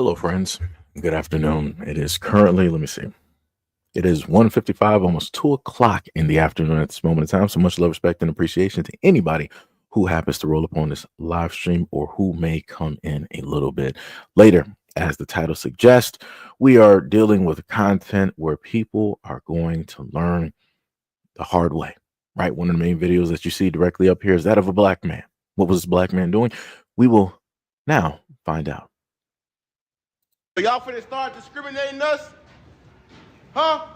Hello, friends. Good afternoon. It is currently, let me see, it is 1:55, almost 2 o'clock in the afternoon at this moment in time. So much love, respect, and appreciation to anybody who happens to roll up on this live stream or who may come in a little bit later. As the title suggests, we are dealing with content where people are going to learn the hard way, right? One of the main videos that you see directly up here is that of a black man. What was this black man doing? We will now find out. Y'all finna start discriminating us? Huh?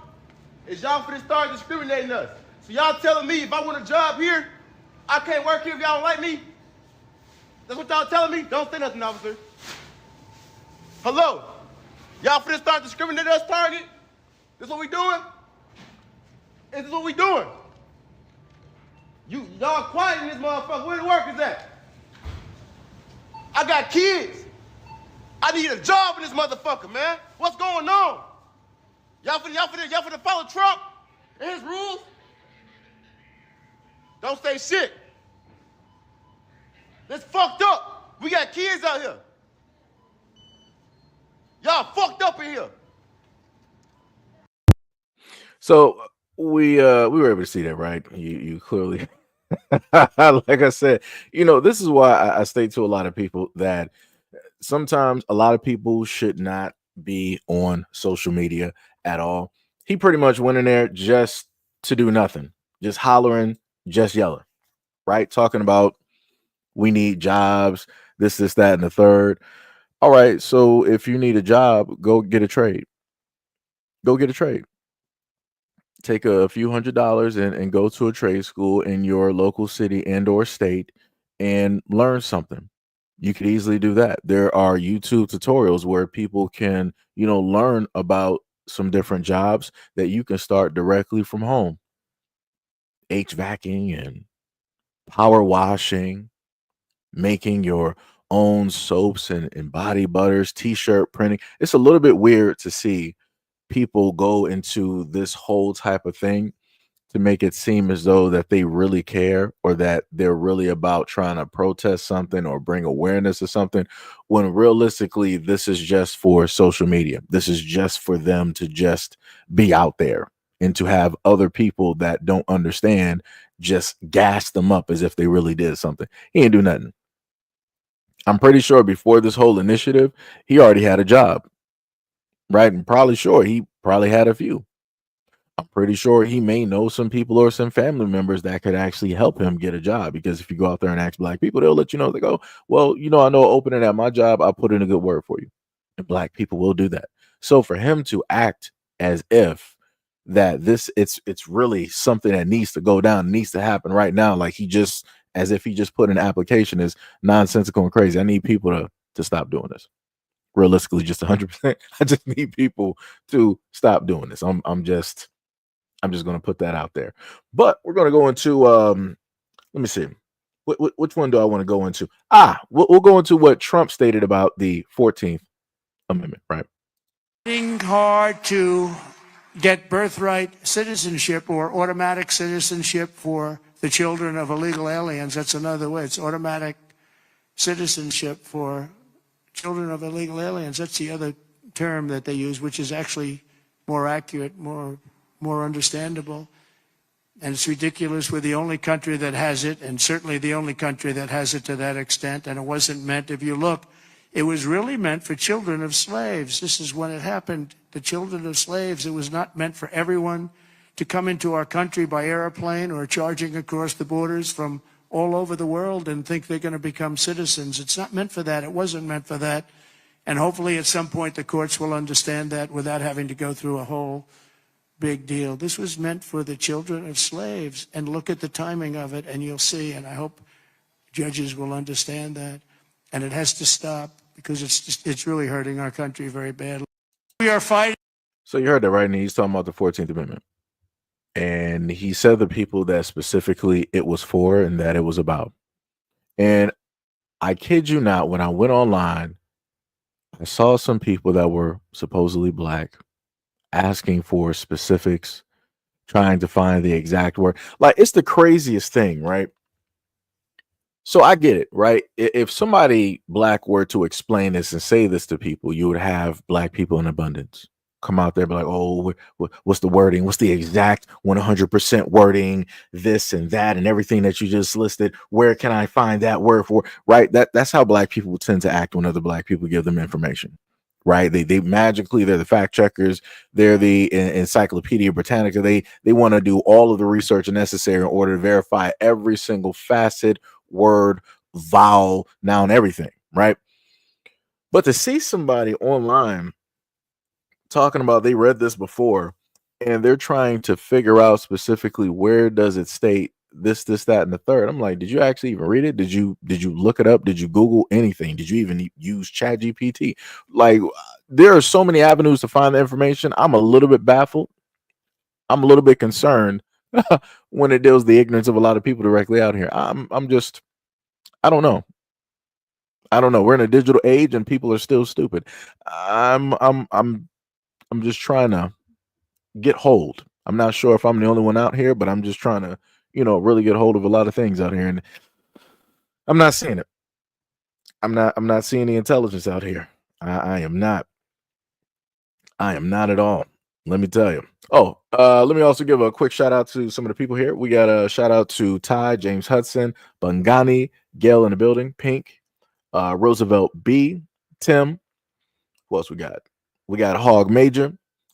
Is y'all finna start discriminating us? So y'all telling me if I want a job here, I can't work here if y'all don't like me? That's what y'all telling me? Don't say nothing, officer. Hello? Y'all finna start discriminating us, Target? This what we doing? Is this what we doing? Y'all quiet in this motherfucker. Where the workers at? I got kids. I need a job in this motherfucker, man. What's going on? Y'all finna follow Trump and his rules? Don't say shit. That's fucked up. We got kids out here. Y'all fucked up in here. So we were able to see that, right? You clearly, like I said, this is why I state to a lot of people that sometimes a lot of people should not be on social media at all. He pretty much went in there just to do nothing, just hollering, just yelling, right? Talking about we need jobs, this, that, and the third. All right, so if you need a job, go get a trade. Go get a trade. Take a few $100s and go to a trade school in your local city and or state and learn something. You could easily do that. There are YouTube tutorials where people can, learn about some different jobs that you can start directly from home. HVACing and power washing, making your own soaps and body butters, t-shirt printing. It's a little bit weird to see people go into this whole type of thing to make it seem as though that they really care or that they're really about trying to protest something or bring awareness to something, when realistically this is just for social media. This is just for them to just be out there and to have other people that don't understand just gas them up as if they really did something. He ain't do nothing. I'm pretty sure before this whole initiative, he already had a job, right? And probably sure he probably had a few. I'm pretty sure he may know some people or some family members that could actually help him get a job. Because if you go out there and ask black people, they'll let you know. They go, well, I know an opening at my job. I'll put in a good word for you. And black people will do that. So for him to act as if that it's really something that needs to go down, needs to happen right now, like as if he just put an application, is nonsensical and crazy. I need people to stop doing this. Realistically, just 100%. I just need people to stop doing this. I'm just going to put that out there. But we're going to go into let me see. Which one do I want to go into? We'll go into what Trump stated about the 14th Amendment, right? Working hard to get birthright citizenship or automatic citizenship for the children of illegal aliens. That's another way. It's automatic citizenship for children of illegal aliens. That's the other term that they use, which is actually more accurate, more understandable. And it's ridiculous. We're the only country that has it, and certainly the only country that has it to that extent. And it wasn't meant, if you look, it was really meant for children of slaves. This is when it happened. The children of slaves. It was not meant for everyone to come into our country by airplane or charging across the borders from all over the world and think they're going to become citizens. It's not meant for that. It wasn't meant for that. And hopefully at some point the courts will understand that without having to go through a whole big deal. This was meant for the children of slaves. And look at the timing of it and you'll see. And I hope judges will understand that. And it has to stop because it's really hurting our country very badly. We are fighting. So you heard that, right? And he's talking about the 14th Amendment. And he said the people that specifically it was for and that it was about. And I kid you not, when I went online, I saw some people that were supposedly black asking for specifics, trying to find the exact word. Like, it's the craziest thing, right? So I get it, right? If somebody black were to explain this and say this to people, you would have black people in abundance come out there and be like, "Oh, what's the wording? What's the exact 100% wording? This and that and everything that you just listed. Where can I find that word for?" Right? That's how black people tend to act when other black people give them information. Right? They magically they're the fact checkers. They're the Encyclopedia Britannica. They want to do all of the research necessary in order to verify every single facet, word, vowel, noun, everything, right? But to see somebody online talking about they read this before and they're trying to figure out specifically where does it state this, that, and the third. I'm like, did you actually even read it? Did you look it up? Did you Google anything? Did you even use Chat GPT? Like, there are so many avenues to find the information. I'm a little bit baffled. I'm a little bit concerned when it deals the ignorance of a lot of people directly out here. I'm just I don't know. I don't know. We're in a digital age and people are still stupid. I'm I'm I'm I'm just trying to get hold. I'm not sure if I'm the only one out here, but I'm just trying to, really get hold of a lot of things out here and I'm not seeing it. I'm not seeing the intelligence out here. I am not. I am not at all. Let me tell you. Oh, let me also give a quick shout out to some of the people here. We got a shout out to Ty, James Hudson, Bungani, Gail in the building, Pink, Roosevelt B, Tim. Who else we got? We got Hog Major,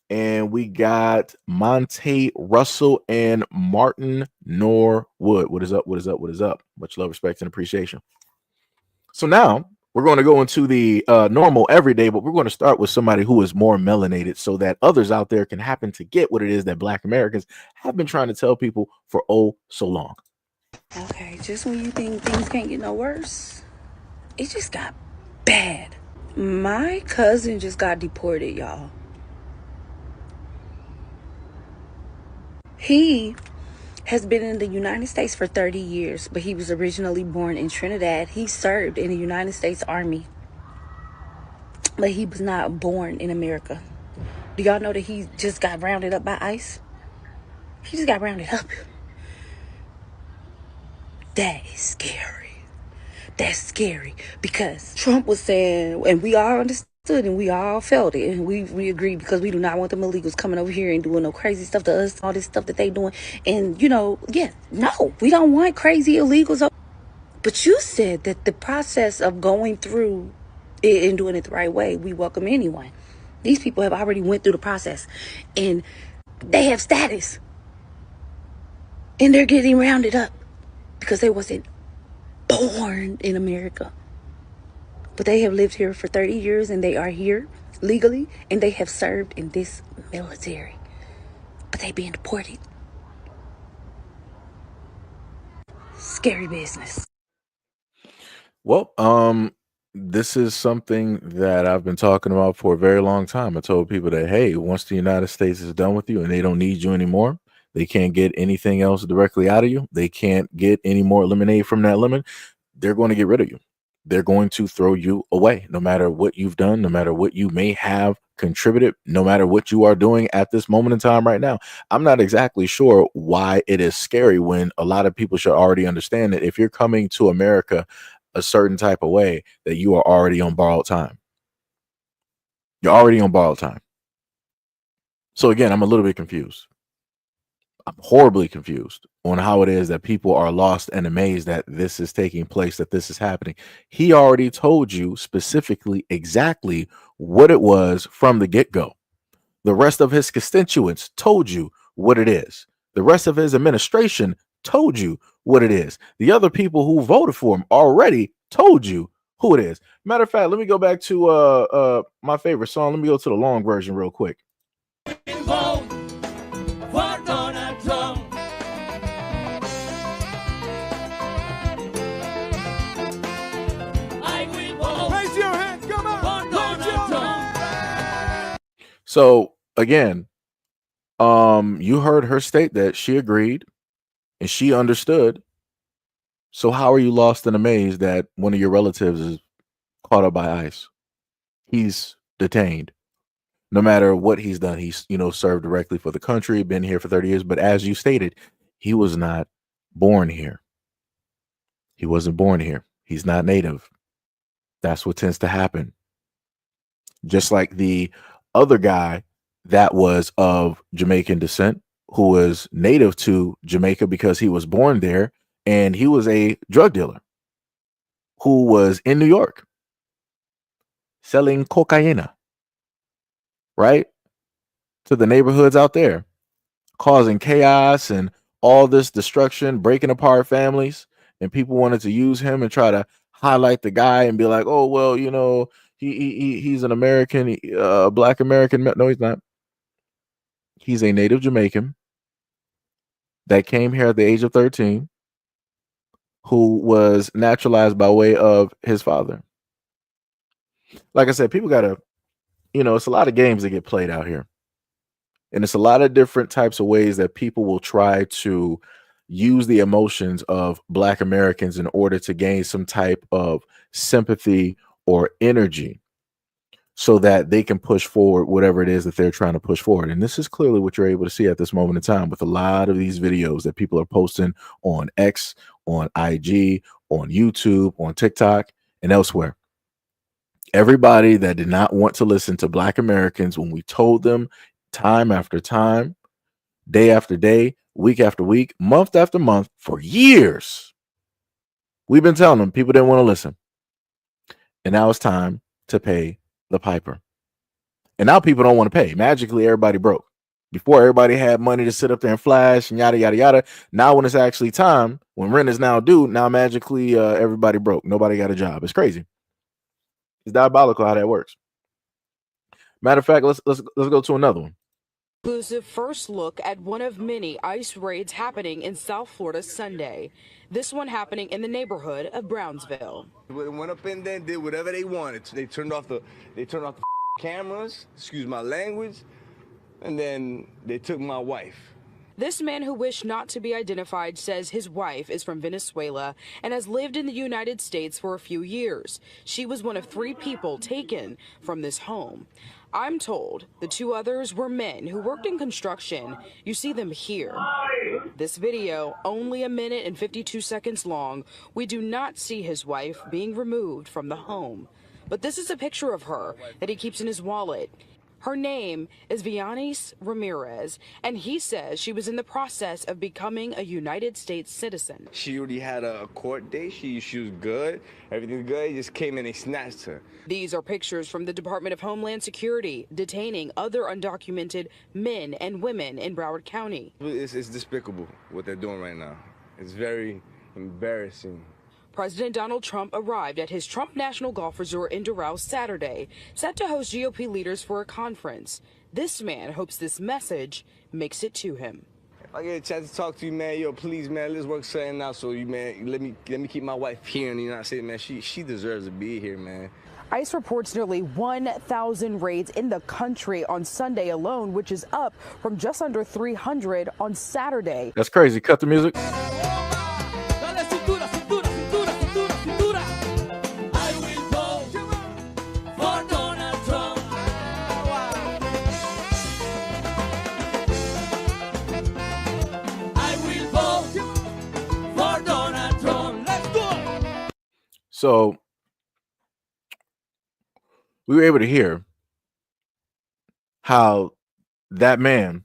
and we got Monte Russell and Martin Norwood. What is up? What is up? What is up? Much love, respect, and appreciation. So now we're going to go into the normal everyday, but we're going to start with somebody who is more melanated so that others out there can happen to get what it is that Black Americans have been trying to tell people for oh so long. Okay, just when you think things can't get no worse, it just got bad. My cousin just got deported, y'all. He has been in the United States for 30 years, but he was originally born in Trinidad. He served in the United States Army, but he was not born in America. Do y'all know that he just got rounded up by ICE? He just got rounded up. That is scary. That's scary because Trump was saying, and we all understood and we all felt it, and we agreed because we do not want them illegals coming over here and doing no crazy stuff to us, all this stuff that they doing. And, no, we don't want crazy illegals. But you said that the process of going through it and doing it the right way, we welcome anyone. These people have already went through the process, and they have status. And they're getting rounded up because they wasn't born in America. But they have lived here for 30 years and they are here legally and they have served in this military. But they being deported. Scary business. Well, this is something that I've been talking about for a very long time. I told people that, hey, once the United States is done with you and they don't need you anymore, they can't get anything else directly out of you. They can't get any more lemonade from that lemon. They're going to get rid of you. They're going to throw you away, no matter what you've done, no matter what you may have contributed, no matter what you are doing at this moment in time right now. I'm not exactly sure why it is scary when a lot of people should already understand that if you're coming to America a certain type of way, that you are already on borrowed time. You're already on borrowed time. So again, I'm a little bit confused. I'm horribly confused on how it is that people are lost and amazed that this is taking place, that this is happening. He already told you specifically exactly what it was from the get-go. The rest of his constituents told you what it is. The rest of his administration told you what it is. The other people who voted for him already told you who it is. Matter of fact, let me go back to my favorite song. Let me go to the long version real quick. So again, you heard her state that she agreed and she understood. So how are you lost and amazed that one of your relatives is caught up by ICE? He's detained. No matter what he's done, he's served directly for the country, been here for 30 years. But as you stated, he was not born here. He wasn't born here. He's not native. That's what tends to happen. Just like the other guy that was of Jamaican descent, who was native to Jamaica because he was born there, and he was a drug dealer who was in New York selling cocaine, right? To the neighborhoods out there, causing chaos and all this destruction, breaking apart families. And people wanted to use him and try to highlight the guy and be like, oh, well, you know, he's an American, black American. No, he's not. He's a native Jamaican that came here at the age of 13, who was naturalized by way of his father. Like I said, people got to, it's a lot of games that get played out here. And it's a lot of different types of ways that people will try to use the emotions of Black Americans in order to gain some type of sympathy or energy so that they can push forward whatever it is that they're trying to push forward. And this is clearly what you're able to see at this moment in time with a lot of these videos that people are posting on X, on IG, on YouTube, on TikTok, and elsewhere. Everybody that did not want to listen to Black Americans when we told them time after time, day after day, week after week, month after month, for years, we've been telling them, people didn't want to listen. And now it's time to pay the piper. And now people don't want to pay. Magically, everybody broke. Before, everybody had money to sit up there and flash and yada, yada, yada. Now when it's actually time, when rent is now due, now magically everybody broke. Nobody got a job. It's crazy. It's diabolical how that works. Matter of fact, let's go to another one. Exclusive first look at one of many ICE raids happening in South Florida Sunday. This one happening in the neighborhood of Brownsville. They went up in there and did whatever they wanted. They turned off the cameras, excuse my language, and then they took my wife. This man, who wished not to be identified, says his wife is from Venezuela and has lived in the United States for a few years. She was one of 3 people taken from this home. I'm told the 2 others were men who worked in construction. You see them here. This video, only 1 minute and 52 seconds long, we do not see his wife being removed from the home. But this is a picture of her that he keeps in his wallet. Her name is Vianis Ramirez, and he says she was in the process of becoming a United States citizen. She already had a court date. She was good. Everything's good. He just came in and snatched her. These are pictures from the Department of Homeland Security detaining other undocumented men and women in Broward County. It's despicable what they're doing right now. It's very embarrassing. President Donald Trump arrived at his Trump National Golf Resort in Doral Saturday, set to host GOP leaders for a conference. This man hopes this message makes it to him. If I get a chance to talk to you, man, yo, please, man, let's work something out. So you, man, let me keep my wife here in the United States, man. She deserves to be here, man. ICE reports nearly 1,000 raids in the country on Sunday alone, which is up from just under 300 on Saturday. That's crazy. Cut the music. So we were able to hear how that man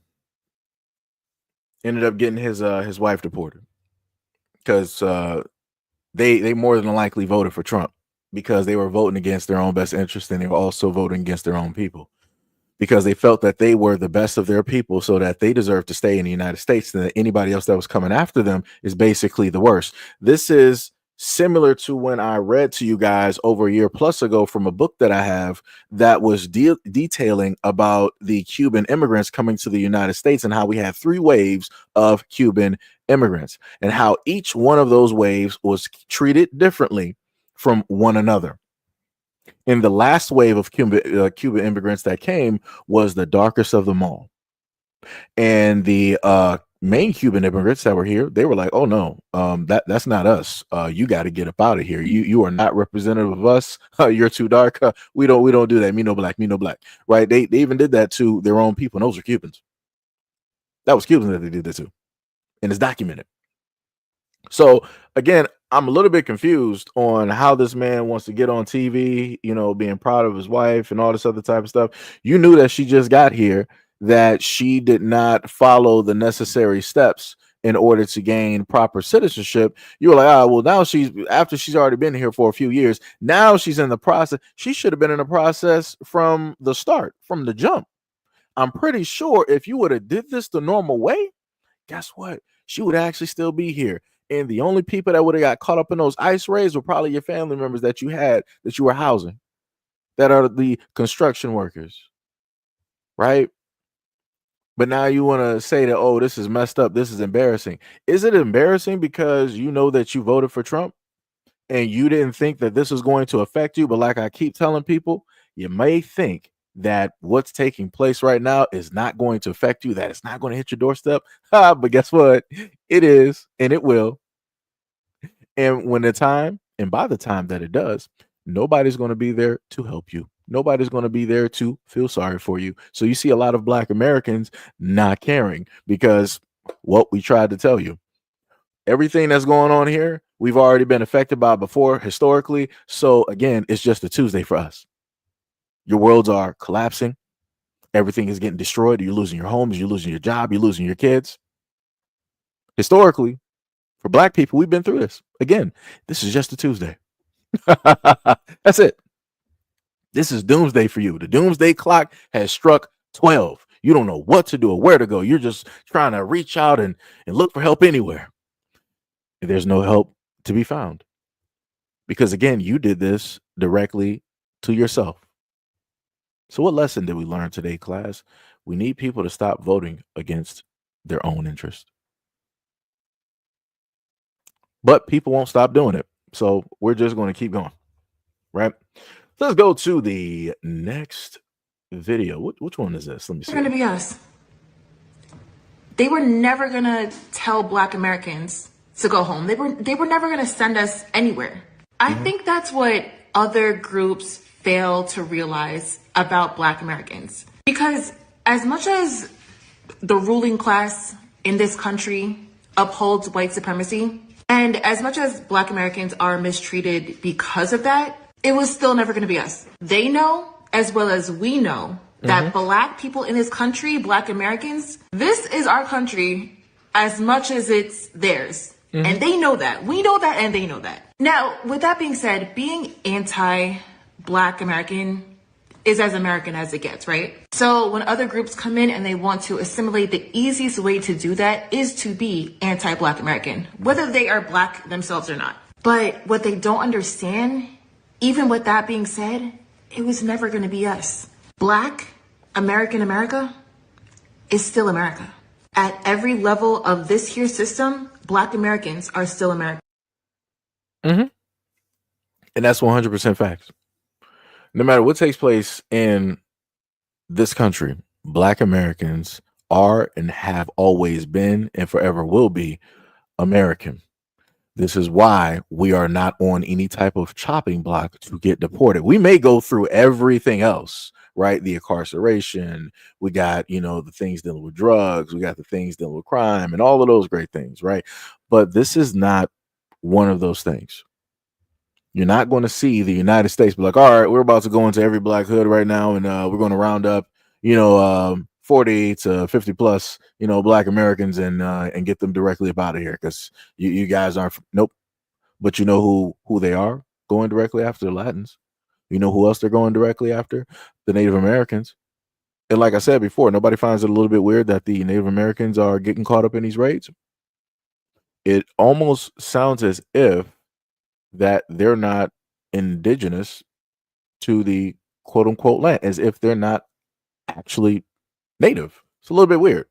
ended up getting his wife deported because they more than likely voted for Trump because they were voting against their own best interest, and they were also voting against their own people because they felt that they were the best of their people, so that they deserved to stay in the United States, and that anybody else that was coming after them is basically the worst. This is similar to when I read to you guys over a year plus ago from a book that I have that was detailing about the Cuban immigrants coming to the United States and how we had 3 waves of Cuban immigrants and how each one of those waves was treated differently from one another. And the last wave of Cuban immigrants that came was the darkest of them all. And the main Cuban immigrants that were here, they were like, oh no, that's not us. You got to get up out of here. You are not representative of us. You're too dark. We don't do that. Me no black, right? They even did that to their own people. And those are Cubans. That was Cubans that they did that to. And it's documented. So again, I'm a little bit confused on how this man wants to get on TV, being proud of his wife and all this other type of stuff. You knew that she just got here, that she did not follow the necessary steps in order to gain proper citizenship. You were like, well, now after she's already been here for a few years, now she's in the process. She should have been in the process from the start, from the jump. I'm pretty sure if you would have did this the normal way, guess what? She would actually still be here. And the only people that would have got caught up in those ICE raids were probably your family members that you were housing, that are the construction workers, right? But now you want to say that, oh, this is messed up. This is embarrassing. Is it embarrassing because you know that you voted for Trump and you didn't think that this was going to affect you? But like I keep telling people, you may think that what's taking place right now is not going to affect you, that it's not going to hit your doorstep. But guess what? It is, and it will. And by the time that it does, nobody's going to be there to help you. Nobody's going to be there to feel sorry for you. So you see a lot of Black Americans not caring because what we tried to tell you, everything that's going on here, we've already been affected by before historically. So again, it's just a Tuesday for us. Your worlds are collapsing. Everything is getting destroyed. You're losing your homes. You're losing your job. You're losing your kids. Historically, for Black people, we've been through this. Again, this is just a Tuesday. That's it. This is doomsday for you. The doomsday clock has struck 12. You don't know what to do or where to go. You're just trying to reach out and look for help anywhere. There's no help to be found. Because again, you did this directly to yourself. So what lesson did we learn today, class? We need people to stop voting against their own interest. But people won't stop doing it. So we're just going to keep going, right? Let's go to the next video. Which one is this? Let me see. It's going to be us. They were never going to tell Black Americans to go home. They were never going to send us anywhere. I think that's what other groups fail to realize about Black Americans. Because as much as the ruling class in this country upholds white supremacy, and as much as Black Americans are mistreated because of that, it was still never going to be us. They know, as well as we know, that Black people in this country, Black Americans, this is our country as much as it's theirs. And they know that. We know that, and they know that. Now, with that being said, being anti-Black American is as American as it gets, right? So when other groups come in and they want to assimilate, the easiest way to do that is to be anti-Black American, whether they are Black themselves or not. But what they don't understand, even with that being said, it was never going to be us. Black American America is still America. At every level of this here system, Black Americans are still American. And that's 100% facts. No matter what takes place in this country, Black Americans are and have always been and forever will be American. This is why we are not on any type of chopping block to get deported. We may go through everything else, right? The incarceration, we got, the things dealing with drugs, we got the things dealing with crime and all of those great things, right? But this is not one of those things. You're not going to see the United States be like, all right, we're about to go into every Black hood right now, and we're going to round up, 40 to 50 plus, Black Americans and get them directly up out of here because you guys aren't. Nope. But you know who they are going directly after? The Latins. You know who else they're going directly after? The Native Americans. And like I said before, nobody finds it a little bit weird that the Native Americans are getting caught up in these raids. It almost sounds as if that they're not indigenous to the quote unquote land, as if they're not actually native. It's a little bit weird.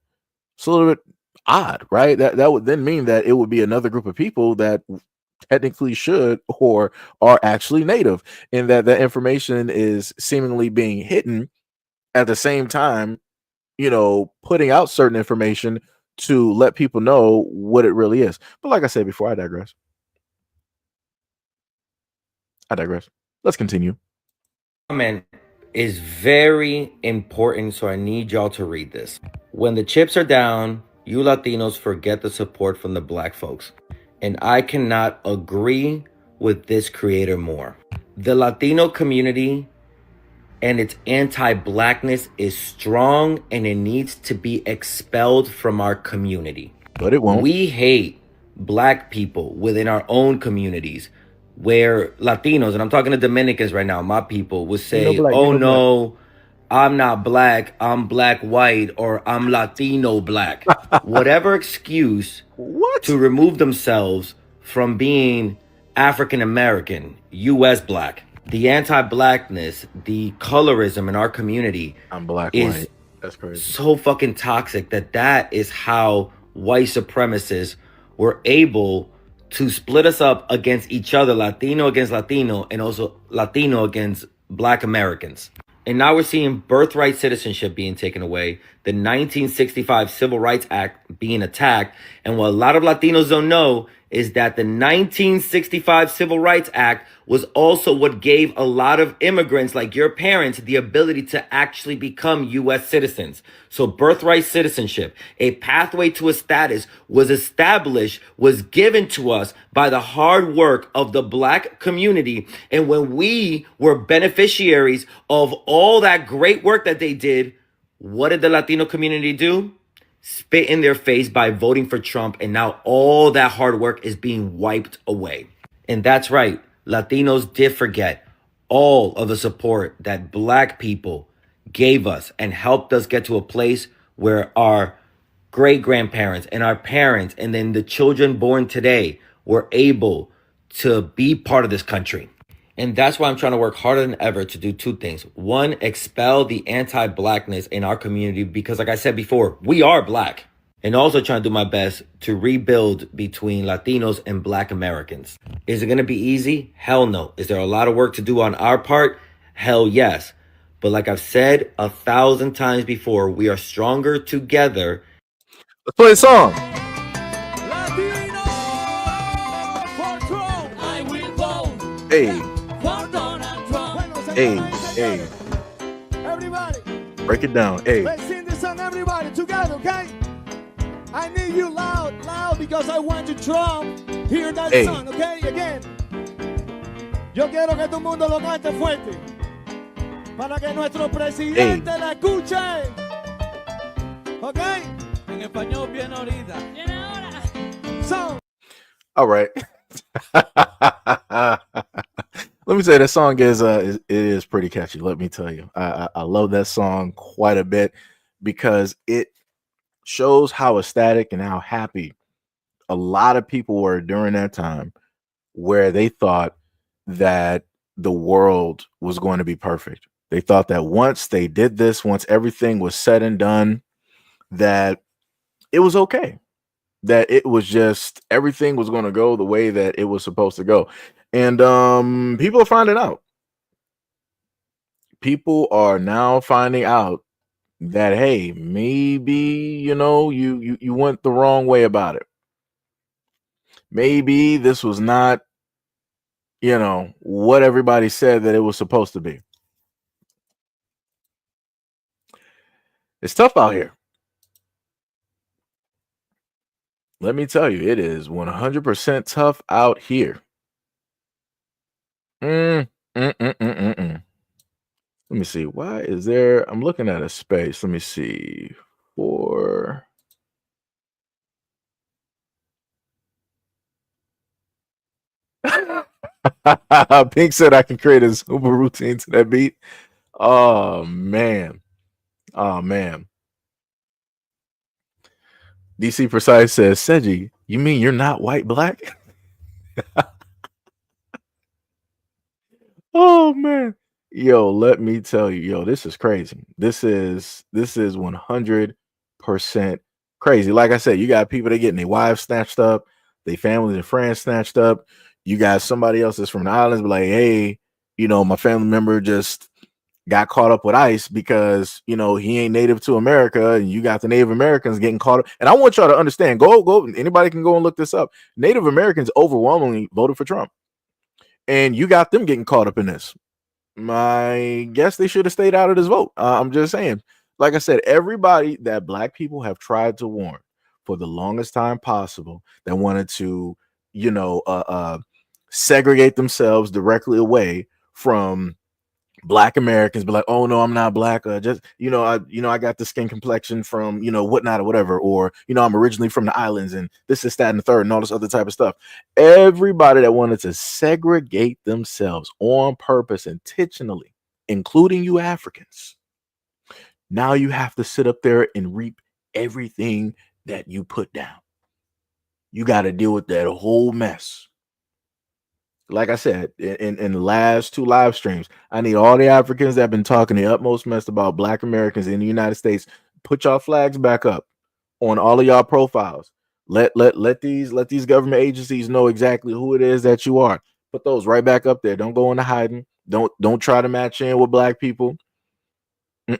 It's a little bit odd, right? That would then mean that it would be another group of people that technically should or are actually native, and that information is seemingly being hidden at the same time, putting out certain information to let people know what it really is. But like I said before, I digress. Let's continue. Comment is very important, so I need y'all to read this. When the chips are down, you Latinos forget the support from the Black folks. and I cannot agree with this creator more. The Latino community and its anti-blackness is strong, and it needs to be expelled from our community. But it won't. We hate black people within our own communities, where Latinos, and I'm talking to Dominicans right now, my people would say, oh no, I'm not black, I'm black white, or I'm Latino black. Whatever excuse to remove themselves from being African American, US black. The anti-blackness, the colorism in our community I'm black is white. That's crazy. So fucking toxic that is how white supremacists were able to split us up against each other, Latino against Latino, and also Latino against black Americans. And now we're seeing birthright citizenship being taken away, the 1965 Civil Rights Act being attacked. And what a lot of Latinos don't know is that the 1965 Civil Rights Act was also what gave a lot of immigrants like your parents the ability to actually become U.S. citizens. So birthright citizenship, a pathway to a status, was established, was given to us by the hard work of the black community. And when we were beneficiaries of all that great work that they did, what did the Latino community do? Spit in their face by voting for Trump, and now all that hard work is being wiped away. And that's right, Latinos did forget all of the support that black people gave us and helped us get to a place where our great-grandparents and our parents and then the children born today were able to be part of this country. And that's why I'm trying to work harder than ever to do two things. One, expel the anti-blackness in our community because, like I said before, we are black. And also trying to do my best to rebuild between Latinos and black Americans. Is it going to be easy? Hell no. Is there a lot of work to do on our part? Hell yes. But like I've said 1,000 times before, we are stronger together. Let's play a song. Latino for Trump. I will vote. Hey. For Donald Trump. Hey. Everybody. Break it down. Hey. Let's sing this song, everybody, together, okay? I need you loud, because I want you Trump. Hear that song, okay? Again. Yo quiero que todo el mundo lo cante fuerte. Para que nuestro presidente la escuche. Okay? En español bien ahorita. Bien ahora. So. All right. Let me say that song it is pretty catchy. Let me tell you, I love that song quite a bit because it shows how ecstatic and how happy a lot of people were during that time, where they thought that the world was going to be perfect. They thought that once they did this, once everything was said and done, that it was okay, that it was just everything was going to go the way that it was supposed to go. And people are finding out. People are now finding out that, hey, maybe, you went the wrong way about it. Maybe this was not, what everybody said that it was supposed to be. It's tough out here. Let me tell you, it is 100% tough out here. Let me see. Why is there? I'm looking at a space. Let me see. Pink said I can create a Zumba routine to that beat. Oh man. DC Precise says, Seji, you mean you're not white black? Oh man. Yo, let me tell you, this is crazy. This is 100% crazy. Like I said, you got people that getting their wives snatched up, their families and friends snatched up. You got somebody else that's from the islands, but like, hey, my family member just got caught up with ICE because he ain't native to America, and you got the Native Americans getting caught up. And I want y'all to understand, go, anybody can go and look this up. Native Americans overwhelmingly voted for Trump, and you got them getting caught up in this. My guess they should have stayed out of this vote. I'm just saying, like I said, everybody that black people have tried to warn for the longest time possible that wanted to, segregate themselves directly away from Black Americans, be like, oh no, I'm not black. Just I got the skin complexion from whatnot or whatever, or I'm originally from the islands, and this is that and the third, and all this other type of stuff. Everybody that wanted to segregate themselves on purpose, intentionally, including you Africans, now you have to sit up there and reap everything that you put down. You got to deal with that whole mess. Like I said in the last 2 live streams, I need all the Africans that have been talking the utmost mess about Black Americans in the United States. Put y'all flags back up on all of y'all profiles. Let these government agencies know exactly who it is that you are. Put those right back up there. Don't go into hiding. Don't try to match in with Black people.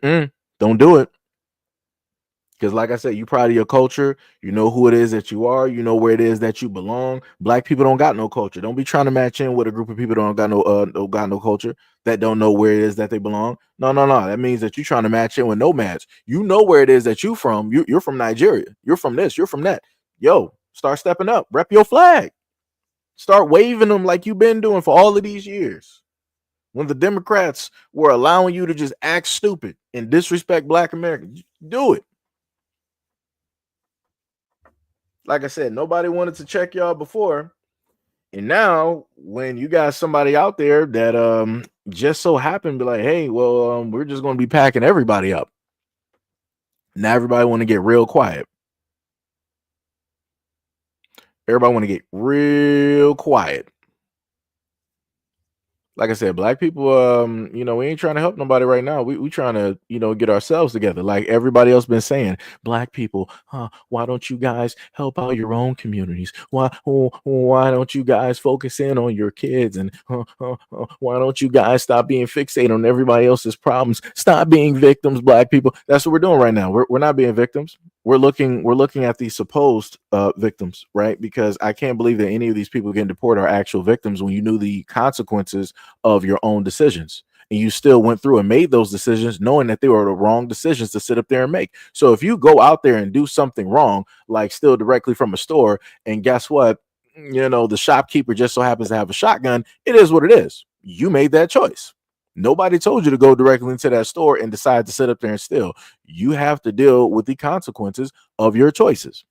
Don't do it. Because like I said, you proud of your culture. You know who it is that you are. You know where it is that you belong. Black people don't got no culture. Don't be trying to match in with a group of people that don't got no culture, that don't know where it is that they belong. No. That means that you're trying to match in with nomads. You know where it is that you from. You're from Nigeria. You're from this. You're from that. Yo, start stepping up. Rep your flag. Start waving them like you've been doing for all of these years. When the Democrats were allowing you to just act stupid and disrespect Black Americans, do it. Like I said, nobody wanted to check y'all before. And now when you got somebody out there that just so happened to be like, hey, well, we're just going to be packing everybody up. Now everybody want to get real quiet. Everybody want to get real quiet. Like I said, Black people, we ain't trying to help nobody right now. We trying to, get ourselves together. Like everybody else been saying, Black people, why don't you guys help out your own communities? Why don't you guys focus in on your kids? And why don't you guys stop being fixated on everybody else's problems? Stop being victims, Black people. That's what we're doing right now. We're not being victims. We're looking at the supposed victims, right? Because I can't believe that any of these people getting deported are actual victims when you knew the consequences of your own decisions, and you still went through and made those decisions knowing that they were the wrong decisions to sit up there and make. So if you go out there and do something wrong, like steal directly from a store, and guess what, the shopkeeper just so happens to have a shotgun, it is what it is. You made that choice. Nobody told you to go directly into that store and decide to sit up there and steal. You have to deal with the consequences of your choices.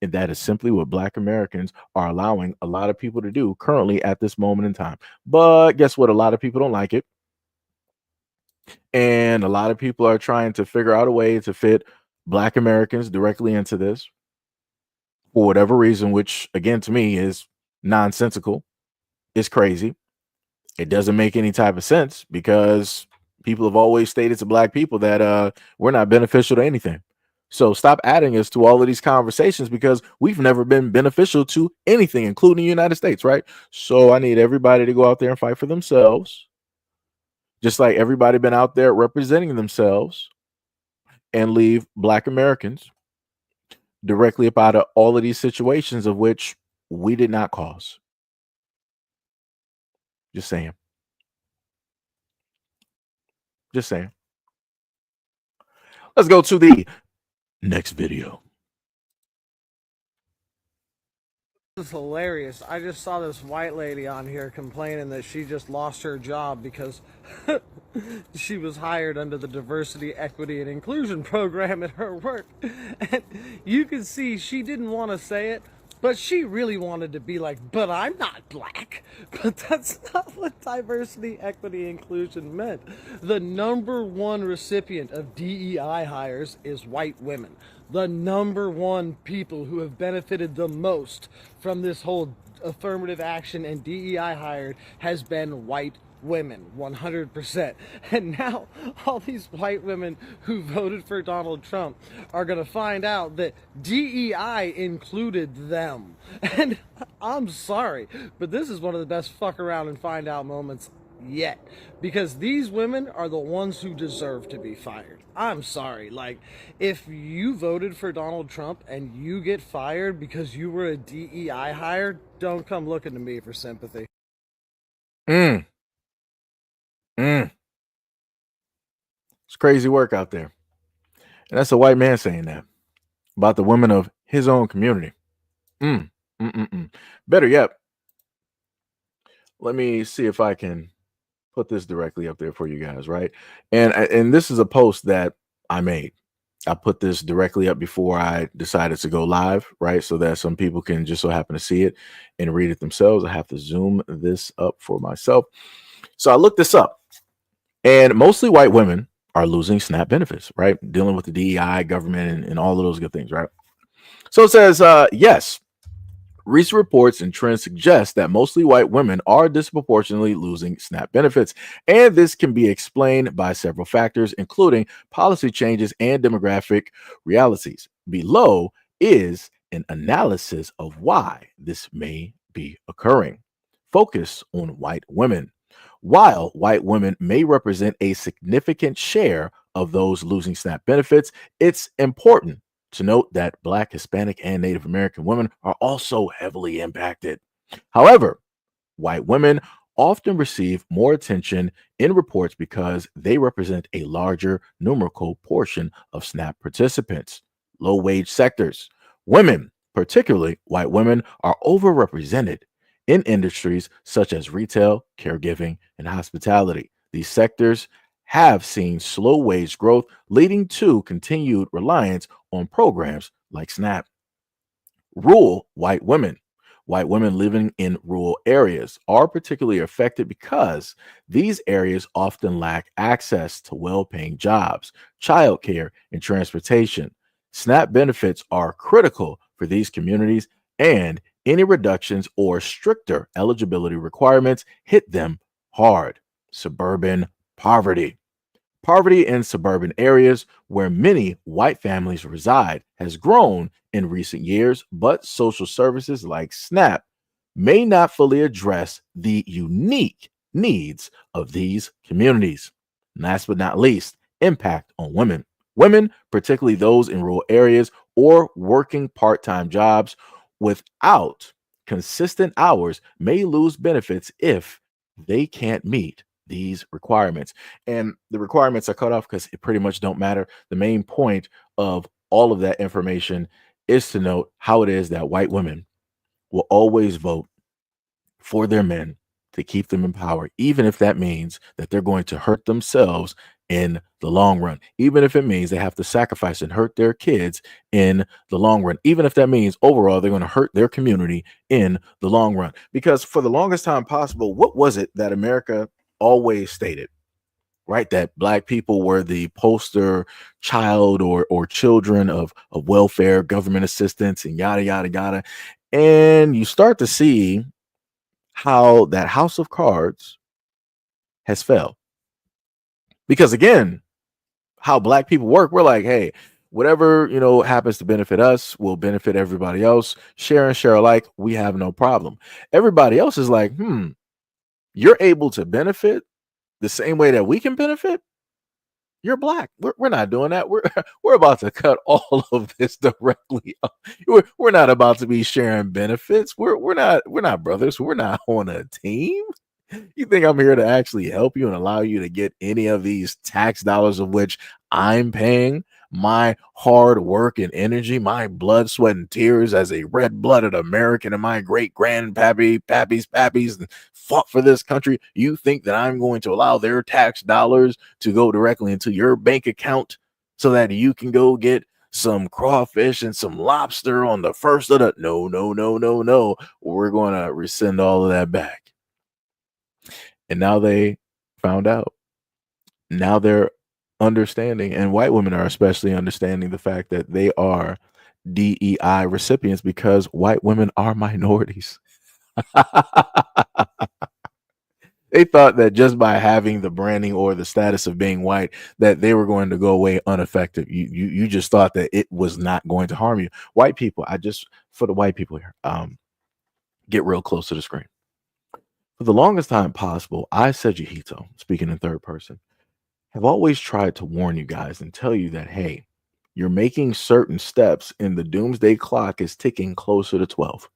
And that is simply what Black Americans are allowing a lot of people to do currently at this moment in time. But guess what? A lot of people don't like it. And a lot of people are trying to figure out a way to fit Black Americans directly into this for whatever reason, which again, to me is nonsensical. It's crazy. It doesn't make any type of sense because people have always stated to Black people that we're not beneficial to anything. So stop adding us to all of these conversations because we've never been beneficial to anything, including the United States, right? So I need everybody to go out there and fight for themselves, just like everybody been out there representing themselves, and leave Black Americans directly up out of all of these situations of which we did not cause. Just saying. Just saying. Let's go to the next video. This is hilarious. I just saw this white lady on here complaining that she just lost her job because she was hired under the diversity, equity, and inclusion program at her work. And you can see she didn't want to say it, but she really wanted to be like, but I'm not Black. But that's not what diversity, equity, inclusion meant. The #1 recipient of DEI hires is white women. The #1 people who have benefited the most from this whole affirmative action and DEI hired has been white women, 100%. And now all these white women who voted for Donald Trump are going to find out that DEI included them. And I'm sorry, but this is one of the best fuck around and find out moments yet, because these women are the ones who deserve to be fired. I'm sorry, like, if you voted for Donald Trump and you get fired because you were a DEI hire, don't come looking to me for sympathy. It's crazy work out there. And that's a white man saying that about the women of his own community. Better yet, let me see if I can put this directly up there for you guys, right? And this is a post that I made. I put this directly up before I decided to go live, right? So that some people can just so happen to see it and read it themselves. I have to zoom this up for myself. So I looked this up, and mostly white women are losing SNAP benefits, right? Dealing with the DEI, government, and all of those good things, right? So it says, yes, recent reports and trends suggest that mostly white women are disproportionately losing SNAP benefits, and this can be explained by several factors, including policy changes and demographic realities. Below is an analysis of why this may be occurring. Focus on white women. While white women may represent a significant share of those losing SNAP benefits, it's important to note that Black, Hispanic, and Native American women are also heavily impacted. However, white women often receive more attention in reports because they represent a larger numerical portion of SNAP participants. Low wage sectors. Women, particularly white women, are overrepresented in industries such as retail, caregiving, and hospitality. These sectors have seen slow wage growth, leading to continued reliance on programs like SNAP. Rural white women. White women living in rural areas are particularly affected because these areas often lack access to well paying jobs, childcare, and transportation. SNAP benefits are critical for these communities, and any reductions or stricter eligibility requirements hit them hard. Suburban poverty. Poverty in suburban areas where many white families reside has grown in recent years, but social services like SNAP may not fully address the unique needs of these communities. Last but not least, impact on women. Women, particularly those in rural areas or working part time jobs without consistent hours, may lose benefits if they can't meet these requirements. And the requirements are cut off because it pretty much don't matter. The main point of all of that information is to note how it is that white women will always vote for their men to keep them in power, even if that means that they're going to hurt themselves in the long run, even if it means they have to sacrifice and hurt their kids in the long run, even if that means overall they're going to hurt their community in the long run. Because for the longest time possible, what was it that America always stated? Right, that black people were the poster child or children of welfare, government assistance, and yada yada yada. And you start to see how that house of cards has fell. Because again, how black people work, we're like, hey, whatever happens to benefit us will benefit everybody else. Share and share alike, we have no problem. Everybody else is like, you're able to benefit the same way that we can benefit. You're black. We're not doing that. We're about to cut all of this directly up. We're not about to be sharing benefits. We're not brothers. We're not on a team. You think I'm here to actually help you and allow you to get any of these tax dollars of which I'm paying my hard work and energy, my blood, sweat, and tears as a red-blooded American, and my great pappies fought for this country? You think that I'm going to allow their tax dollars to go directly into your bank account so that you can go get some crawfish and some lobster on the first of the no. We're going to rescind all of that back. And now they found out. Now they're understanding, and white women are especially understanding the fact that they are DEI recipients because white women are minorities. They thought that just by having the branding or the status of being white, that they were going to go away unaffected. You just thought that it was not going to harm you. White people, for the white people here, get real close to the screen. For the longest time possible, I, SEIJIHITO, speaking in third person, have always tried to warn you guys and tell you that, hey, you're making certain steps and the doomsday clock is ticking closer to 12.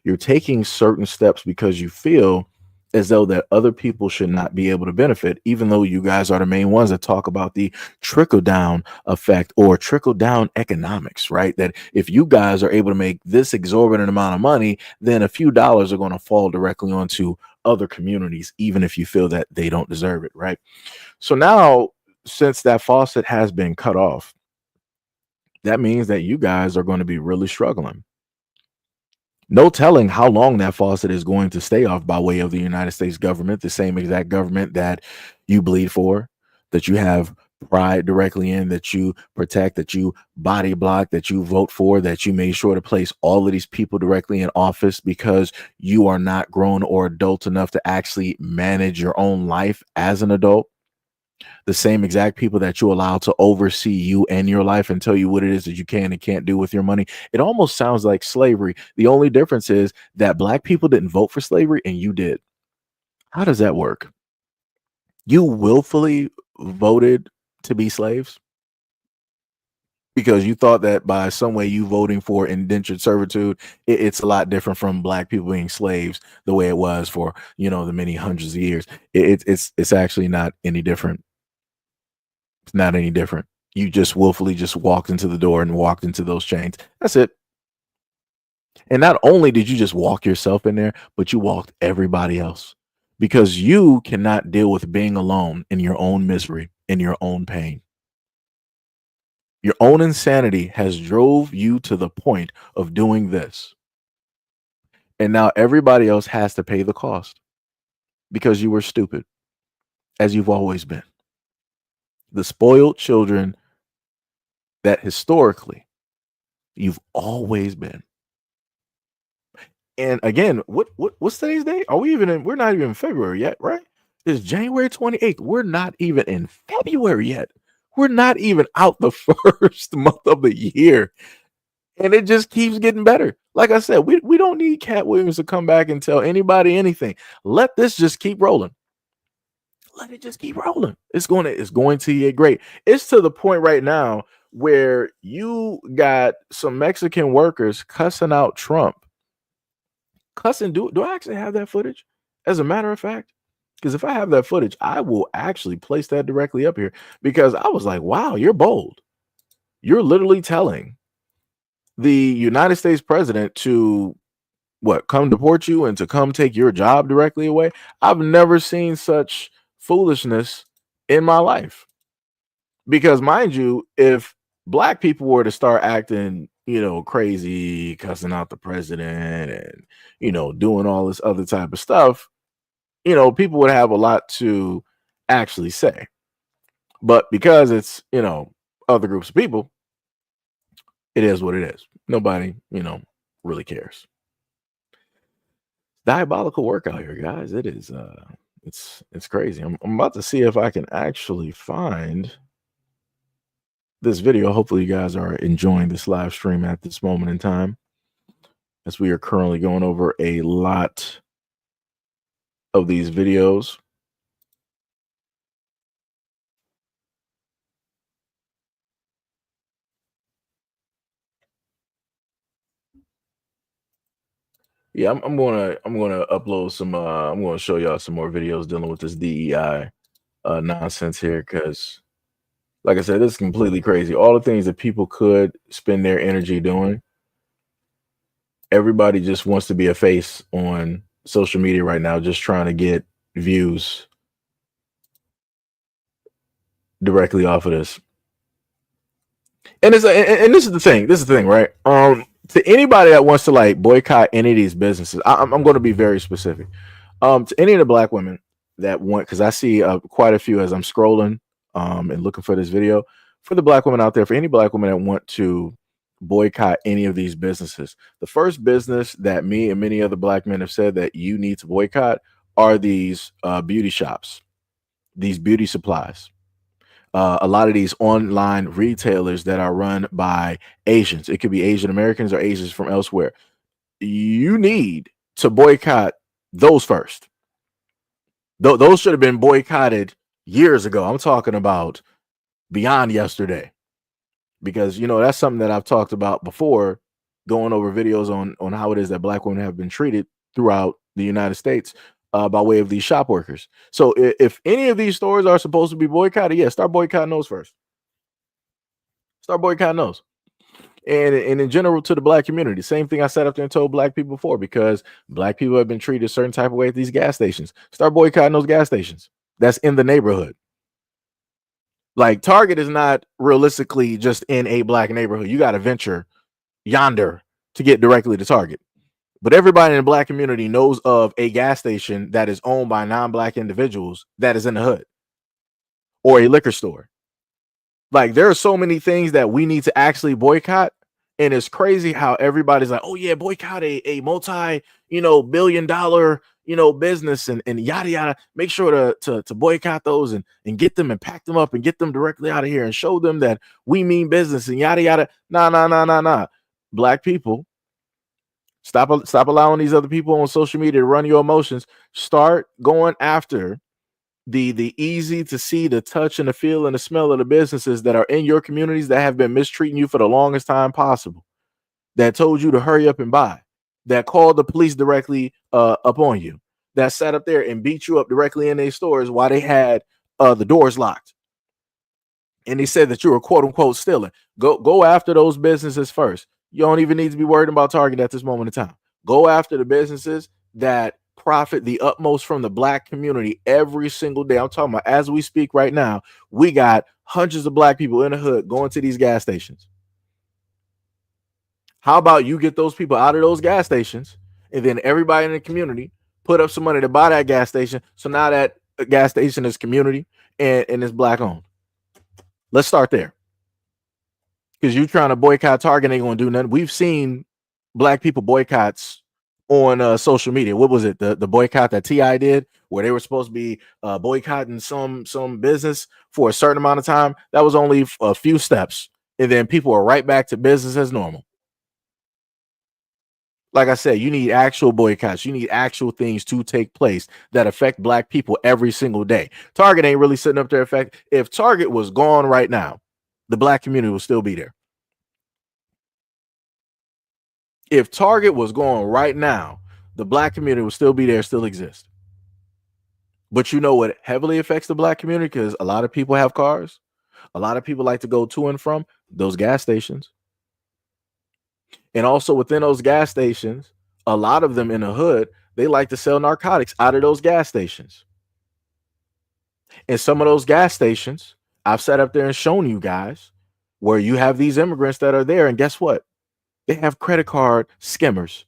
You're taking certain steps because you feel as though that other people should not be able to benefit, even though you guys are the main ones that talk about the trickle down effect or trickle down economics, right? That if you guys are able to make this exorbitant amount of money, then a few dollars are going to fall directly onto other communities, even if you feel that they don't deserve it, right? So now, since that faucet has been cut off, that means that you guys are going to be really struggling. No telling how long that faucet is going to stay off by way of the United States government, the same exact government that you bleed for, that you have pride directly in, that you protect, that you body block, that you vote for, that you made sure to place all of these people directly in office because you are not grown or adult enough to actually manage your own life as an adult. The same exact people that you allow to oversee you and your life and tell you what it is that you can and can't do with your money. It almost sounds like slavery. The only difference is that black people didn't vote for slavery and you did. How does that work? You willfully voted to be slaves because you thought that by some way you voting for indentured servitude, it's a lot different from black people being slaves the way it was for, the many hundreds of years. It's actually not any different. It's not any different. You just willfully just walked into the door and walked into those chains. That's it. And not only did you just walk yourself in there, but you walked everybody else because you cannot deal with being alone in your own misery, in your own pain. Your own insanity has drove you to the point of doing this. And now everybody else has to pay the cost because you were stupid, as you've always been. The spoiled children that historically you've always been. And again, what's today's date? Are we even in? We're not even in February yet, right? It's January 28th. We're not even in February yet. We're not even out the first month of the year. And it just keeps getting better. Like I said, we don't need Cat Williams to come back and tell anybody anything. Let this just keep rolling. Let it just keep rolling. It's going to get great. It's to the point right now where you got some Mexican workers cussing out Trump. Cussing, do I actually have that footage? As a matter of fact, because if I have that footage, I will actually place that directly up here because I was like, wow, you're bold. You're literally telling the United States president to come deport you and to come take your job directly away. I've never seen such foolishness in my life. Because mind you, if black people were to start acting, crazy, cussing out the president and, doing all this other type of stuff, people would have a lot to actually say. But because it's, other groups of people, it is what it is. Nobody, really cares. Diabolical work out here, guys. It is it's crazy. I'm about to see if I can actually find this video. Hopefully you guys are enjoying this live stream at this moment in time, as we are currently going over a lot of these videos. Yeah, I'm gonna upload some. I'm gonna show y'all some more videos dealing with this DEI nonsense here, because, like I said, this is completely crazy. All the things that people could spend their energy doing, everybody just wants to be a face on social media right now, just trying to get views directly off of this. And this is the thing. This is the thing, right? To anybody that wants to boycott any of these businesses, I'm going to be very specific. To any of the black women that want, because I see quite a few as I'm scrolling and looking for this video. For the black women out there, for any black women that want to boycott any of these businesses, the first business that me and many other black men have said that you need to boycott are these beauty shops, these beauty supplies. A lot of these online retailers that are run by Asians. It could be Asian Americans or Asians from elsewhere. You need to boycott those first. Those should have been boycotted years ago. I'm talking about beyond yesterday, because that's something that I've talked about before, going over videos on how it is that black women have been treated throughout the United States. by way of these shop workers. So if any of these stores are supposed to be boycotted, yeah, start boycotting those first. Start boycotting those. And in general to the black community, same thing I sat up there and told black people before, because black people have been treated a certain type of way at these gas stations. Start boycotting those gas stations that's in the neighborhood. Like Target is not realistically just in a black neighborhood. You got to venture yonder to get directly to Target. But everybody in the black community knows of a gas station that is owned by non-black individuals that is in the hood, or a liquor store. Like there are so many things that we need to actually boycott. And it's crazy how everybody's like, oh yeah, boycott a multi, $billion, business and yada yada. Make sure to boycott those and get them and pack them up and get them directly out of here and show them that we mean business and yada yada. Nah. Black people, stop allowing these other people on social media to run your emotions. Start going after the easy to see, the touch, and the feel and the smell of the businesses that are in your communities that have been mistreating you for the longest time possible, that told you to hurry up and buy, that called the police directly up on you, that sat up there and beat you up directly in their stores while they had the doors locked, and they said that you were quote unquote stealing. Go after those businesses first. You don't even need to be worried about Target at this moment in time. Go after the businesses that profit the utmost from the black community every single day. I'm talking about as we speak right now, we got hundreds of black people in the hood going to these gas stations. How about you get those people out of those gas stations, and then everybody in the community put up some money to buy that gas station. So now that gas station is community and it's black owned. Let's start there. Because you trying to boycott Target ain't gonna do nothing. We've seen black people boycotts on social media. What was it? The boycott that T.I. did, where they were supposed to be boycotting some business for a certain amount of time. That was only a few steps, and then people are right back to business as normal. Like I said, you need actual boycotts. You need actual things to take place that affect black people every single day. Target ain't really sitting up there. If Target was gone right now, the black community will still be there. If Target was going right now, the black community will still be there, still exist. But you know what heavily affects the black community? Because a lot of people have cars. A lot of people like to go to and from those gas stations. And also within those gas stations, a lot of them in the hood, they like to sell narcotics out of those gas stations. And some of those gas stations, I've sat up there and shown you guys where you have these immigrants that are there. And guess what? They have credit card skimmers.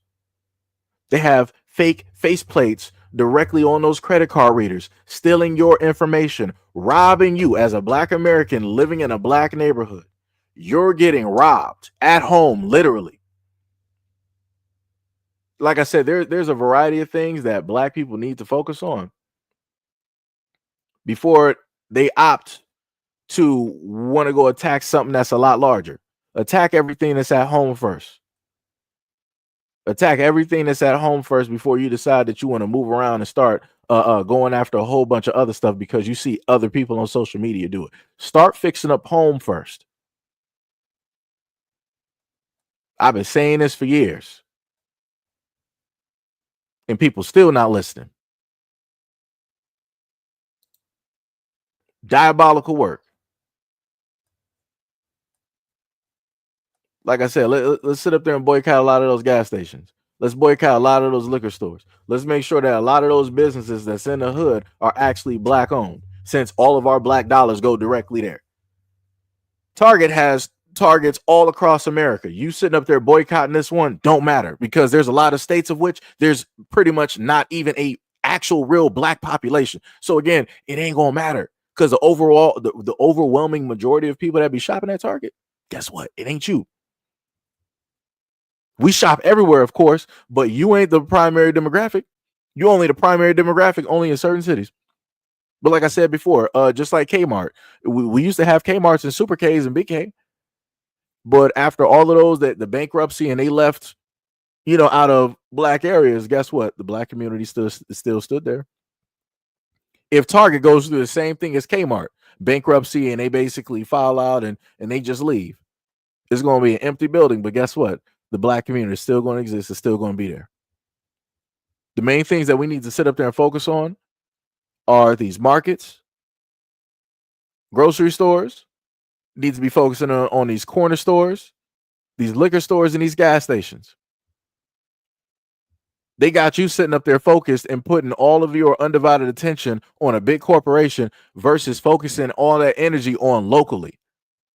They have fake face plates directly on those credit card readers, stealing your information, robbing you as a black American living in a black neighborhood. You're getting robbed at home, literally. Like I said, there's a variety of things that black people need to focus on before they opt to want to go attack something that's a lot larger. Attack everything that's at home first. Attack everything that's at home first before you decide that you want to move around and start going after a whole bunch of other stuff because you see other people on social media do it. Start fixing up home first. I've been saying this for years, and people still not listening. Diabolical work. Like I said, let's sit up there and boycott a lot of those gas stations. Let's boycott a lot of those liquor stores. Let's make sure that a lot of those businesses that's in the hood are actually black owned, since all of our black dollars go directly there. Target has targets all across America. You sitting up there boycotting this one don't matter, because there's a lot of states of which there's pretty much not even a actual real black population. So again, it ain't gonna matter, because the overwhelming majority of people that be shopping at Target, guess what? It ain't you. We shop everywhere, of course, but you ain't the primary demographic. You only the primary demographic only in certain cities. But like I said before, just like Kmart, we used to have Kmarts and Super Ks and Big K. But after all of those, that the bankruptcy and they left, out of black areas, guess what? The black community still stood there. If Target goes through the same thing as Kmart, bankruptcy, and they basically file out and they just leave, it's going to be an empty building. But guess what? The black community is still going to exist. It's still going to be there. The main things that we need to sit up there and focus on are these markets, grocery stores, need to be focusing on these corner stores, these liquor stores, and these gas stations. They got you sitting up there focused and putting all of your undivided attention on a big corporation versus focusing all that energy on locally,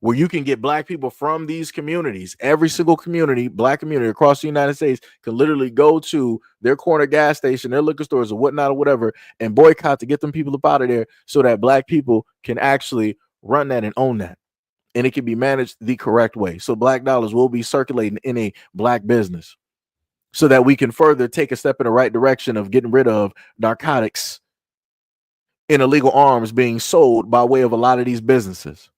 where you can get black people from these communities. Every single community, black community across the United States can literally go to their corner gas station, their liquor stores or whatnot or whatever, and boycott to get them people up out of there so that black people can actually run that and own that. And it can be managed the correct way. So black dollars will be circulating in a black business so that we can further take a step in the right direction of getting rid of narcotics and illegal arms being sold by way of a lot of these businesses.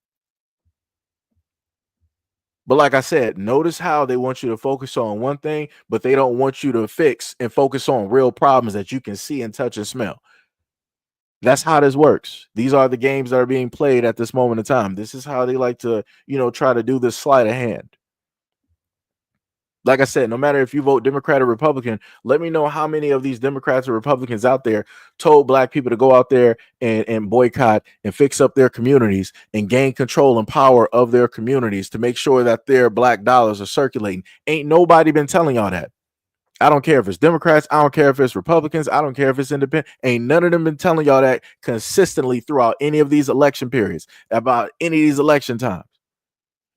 But like I said, notice how they want you to focus on one thing, but they don't want you to fix and focus on real problems that you can see and touch and smell. That's how this works. These are the games that are being played at this moment in time. This is how they like to, try to do this sleight of hand. Like I said, no matter if you vote Democrat or Republican, let me know how many of these Democrats or Republicans out there told black people to go out there and boycott and fix up their communities and gain control and power of their communities to make sure that their black dollars are circulating. Ain't nobody been telling y'all that. I don't care if it's Democrats. I don't care if it's Republicans. I don't care if it's independent. Ain't none of them been telling y'all that consistently throughout any of these election periods about any of these election times.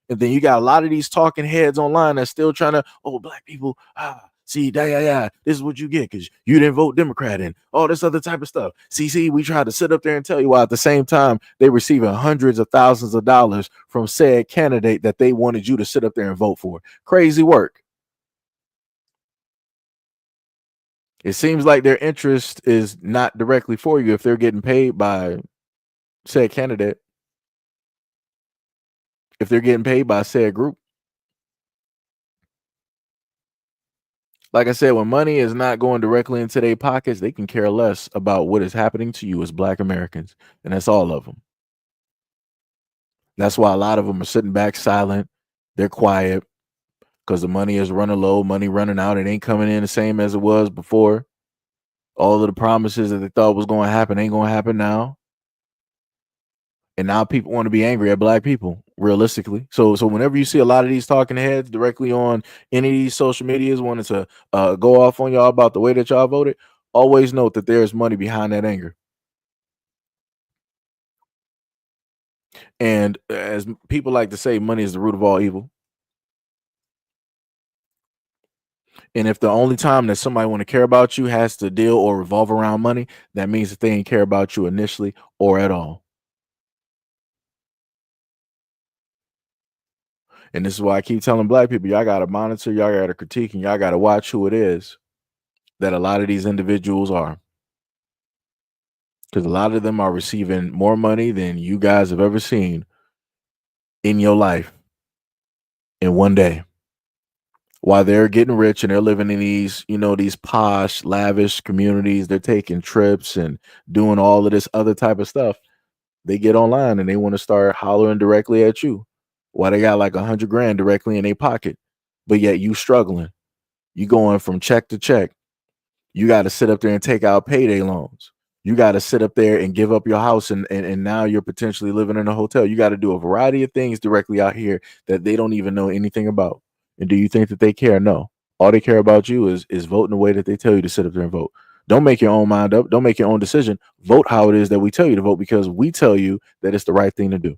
And then you got a lot of these talking heads online that's still trying to, black people, see, this is what you get because you didn't vote Democrat and all this other type of stuff. See, we tried to sit up there and tell you, while at the same time they receiving hundreds of thousands of dollars from said candidate that they wanted you to sit up there and vote for. Crazy work. It seems like their interest is not directly for you if they're getting paid by said candidate. If they're getting paid by said group. Like I said, when money is not going directly into their pockets, they can care less about what is happening to you as black Americans. And that's all of them. That's why a lot of them are sitting back silent. They're quiet because the money is running low, money running out. It ain't coming in the same as it was before. All of the promises that they thought was going to happen ain't going to happen now. And now people want to be angry at black people, realistically. So whenever you see a lot of these talking heads directly on any of these social medias wanting to go off on y'all about the way that y'all voted, always note that there's money behind that anger. And as people like to say, money is the root of all evil. And if the only time that somebody want to care about you has to deal or revolve around money, that means that they ain't care about you initially or at all. And this is why I keep telling black people, y'all got to monitor, y'all got to critique, and y'all got to watch who it is that a lot of these individuals are. Because a lot of them are receiving more money than you guys have ever seen in your life in one day. While they're getting rich and they're living in these, these posh, lavish communities, they're taking trips and doing all of this other type of stuff. They get online and they want to start hollering directly at you. Why they got like $100 grand directly in their pocket, but yet you struggling. You going from check to check. You got to sit up there and take out payday loans. You got to sit up there and give up your house and now you're potentially living in a hotel. You got to do a variety of things directly out here that they don't even know anything about. And do you think that they care? No. All they care about you is voting the way that they tell you to sit up there and vote. Don't make your own mind up. Don't make your own decision. Vote how it is that we tell you to vote because we tell you that it's the right thing to do.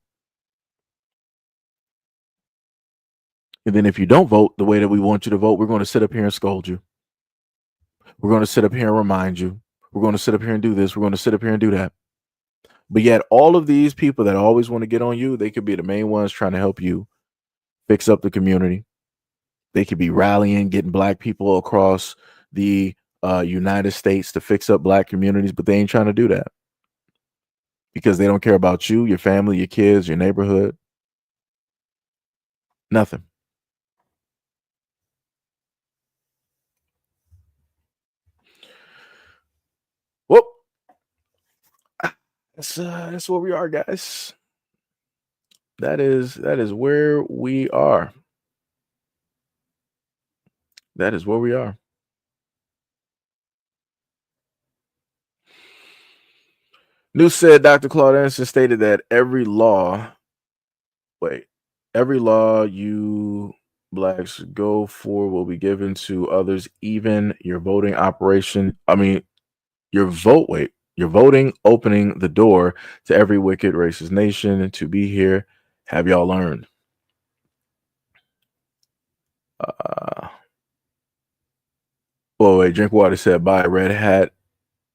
And then if you don't vote the way that we want you to vote, we're going to sit up here and scold you. We're going to sit up here and remind you. We're going to sit up here and do this. We're going to sit up here and do that. But yet all of these people that always want to get on you, they could be the main ones trying to help you fix up the community. They could be rallying, getting black people across the United States to fix up black communities, but they ain't trying to do that because they don't care about you, your family, your kids, your neighborhood. Nothing. Whoop. That's where we are, guys. That is where we are. That is where we are. News said Dr. Claude Anderson stated that every law you blacks go for will be given to others, even your voting operation. I mean, your voting opening the door to every wicked racist nation to be here. Have y'all learned? Drinkwater said buy a red hat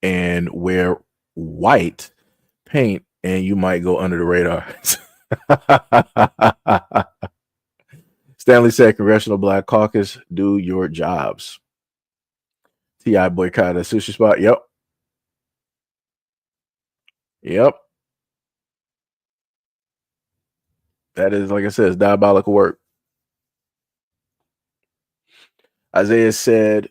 and wear white paint, and you might go under the radar. Stanley said, Congressional Black Caucus, do your jobs. T.I. boycott a sushi spot. Yep. That is, like I said, it's diabolical work. Isaiah said,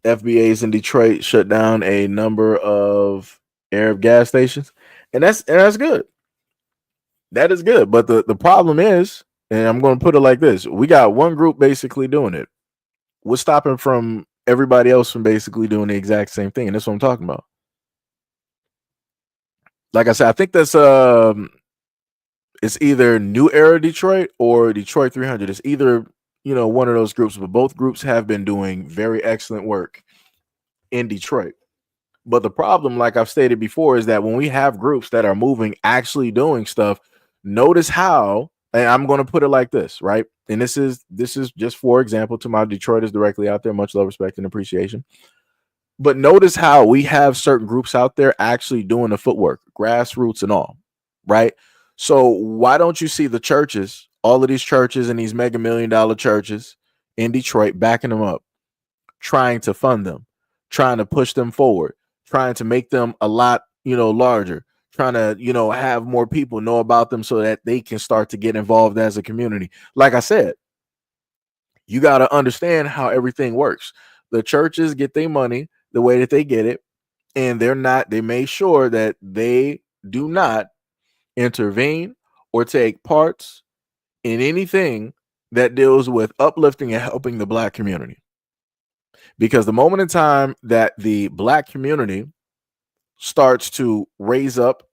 FBAs in Detroit shut down a number of Arab gas stations. And that's good. That is good. But the problem is, and I'm going to put it like this, we got one group basically doing it. We're stopping from everybody else from basically doing the exact same thing. And that's what I'm talking about. Like I said, I think that's it's either New Era Detroit or Detroit 300. It's either, one of those groups, but both groups have been doing very excellent work in Detroit. But the problem, like I've stated before, is that when we have groups that are moving, actually doing stuff, notice how, and I'm going to put it like this, right? And this is just for example to my Detroiters directly out there, much love, respect, and appreciation. But notice how we have certain groups out there actually doing the footwork, grassroots and all, right? So why don't you see the churches, all of these churches and these mega $1 million churches in Detroit backing them up, trying to fund them, trying to push them forward, trying to make them a lot, larger, trying to, have more people know about them so that they can start to get involved as a community. Like I said, you got to understand how everything works. The churches get their money the way that they get it, and they made sure that they do not intervene or take parts in anything that deals with uplifting and helping the Black community. Because the moment in time that the Black community starts to raise up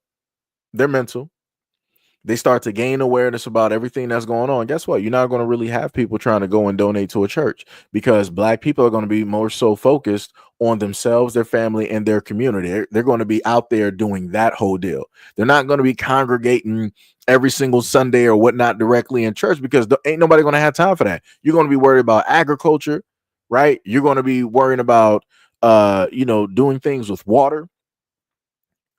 their mental, they start to gain awareness about everything that's going on. Guess what? You're not going to really have people trying to go and donate to a church, because Black people are going to be more so focused on themselves, their family, and their community. They're going to be out there doing that whole deal. They're not going to be congregating every single Sunday or whatnot directly in church, because ain't nobody going to have time for that. You're going to be worried about agriculture, right? You're going to be worrying about, doing things with water,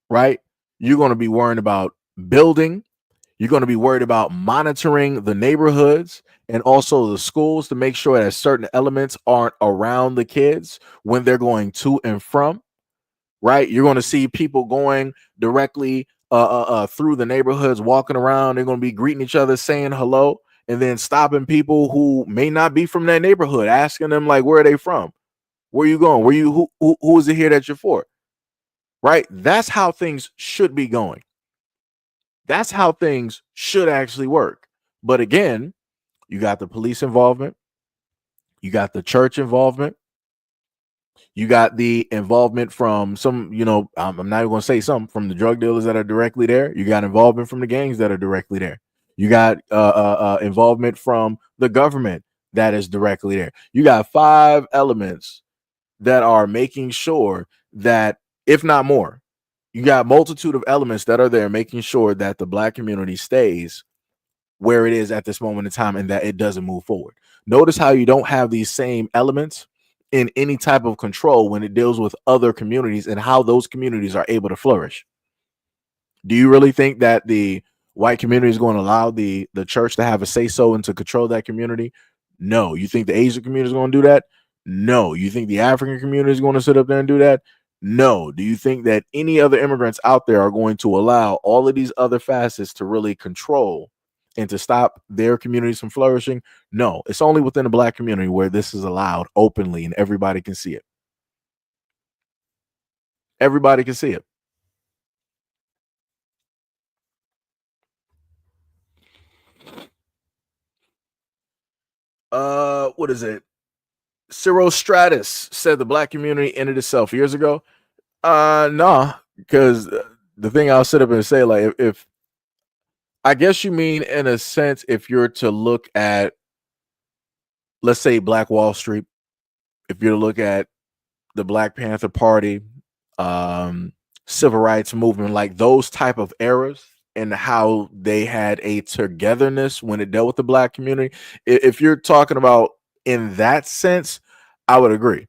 right? You're going to be worrying about building. You're going to be worried about monitoring the neighborhoods and also the schools to make sure that certain elements aren't around the kids when they're going to and from, right? You're going to see people going directly through the neighborhoods, walking around. They're going to be greeting each other, saying hello, and then stopping people who may not be from that neighborhood, asking them, like, where are they from? Where you going? Who is it here that you're for? Right? That's how things should be going. That's how things should actually work. But again, you got the police involvement, you got the church involvement, you got the involvement from some, I'm not even going to say some, from the drug dealers that are directly there. You got involvement from the gangs that are directly there. You got involvement from the government that is directly there. You got 5 elements that are making sure that, if not more, you got multitude of elements that are there making sure that the Black community stays where it is at this moment in time and that it doesn't move forward. Notice how you don't have these same elements in any type of control when it deals with other communities and how those communities are able to flourish. Do you really think that the white community is going to allow the church to have a say-so and to control that community? No. You think the Asian community is going to do that? No. You think the African community is going to sit up there and do that? No. Do you think that any other immigrants out there are going to allow all of these other facets to really control and to stop their communities from flourishing? No. It's only within the Black community where this is allowed openly and everybody can see it. Everybody can see it. What is it? Cyril Stratus said the Black community ended itself years ago. Nah, because the thing I'll sit up and say, like, if I guess you mean in a sense, if you're to look at, let's say, Black Wall Street, if you're to look at the Black Panther Party, um, civil rights movement, like those type of eras, and how they had a togetherness when it dealt with the Black community. If you're talking about in that sense, I would agree.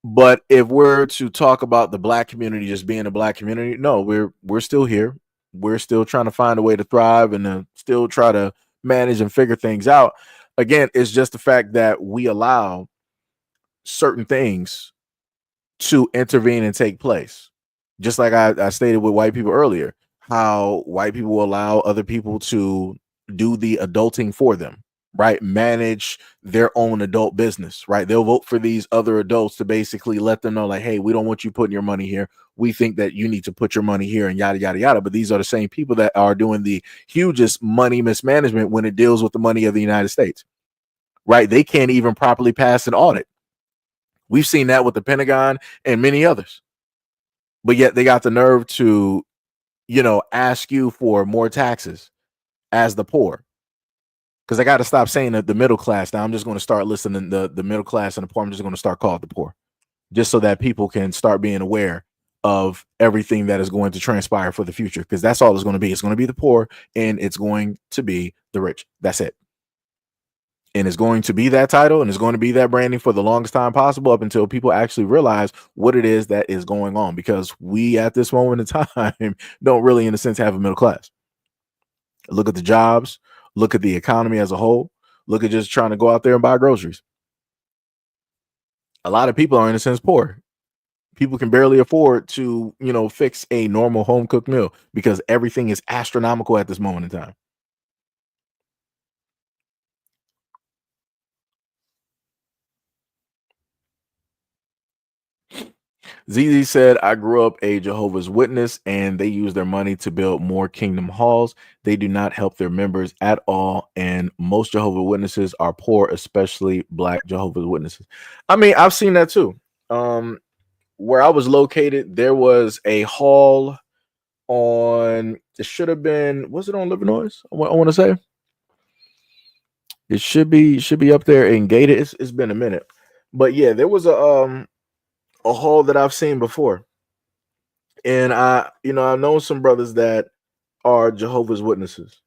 But if we're to talk about the Black community just being a Black community, no, we're still here. We're still trying to find a way to thrive and to still try to manage and figure things out. Again, it's just the fact that we allow certain things to intervene and take place. Just like I stated with white people earlier, how white people will allow other people to do the adulting for them, right? Manage their own adult business, right? They'll vote for these other adults to basically let them know, like, hey, we don't want you putting your money here. We think that you need to put your money here and yada, yada, yada. But these are the same people that are doing the hugest money mismanagement when it deals with the money of the United States, right? They can't even properly pass an audit. We've seen that with the Pentagon and many others. But yet they got the nerve to, ask you for more taxes as the poor. Because I got to stop saying that the middle class. Now I'm just going to start listening to the middle class and the poor. I'm just going to start calling it the poor, just so that people can start being aware of everything that is going to transpire for the future. Because that's all it's going to be. It's going to be the poor and it's going to be the rich. That's it. And it's going to be that title and it's going to be that branding for the longest time possible, up until people actually realize what it is that is going on. Because we, at this moment in time, don't really, in a sense, have a middle class. Look at the jobs, look at the economy as a whole, look at just trying to go out there and buy groceries. A lot of people are, in a sense, poor. People can barely afford to, fix a normal home cooked meal because everything is astronomical at this moment in time. ZZ said, I grew up a Jehovah's Witness and they use their money to build more kingdom halls. They do not help their members at all. And most Jehovah's Witnesses are poor, especially Black Jehovah's Witnesses. I mean, I've seen that too. Where I was located, there was a hall on, it should have been, was it on Livernois? I want to say it should be up there and gated. It's been a minute. But yeah, there was a hall that I've seen before. And I've known some brothers that are Jehovah's Witnesses.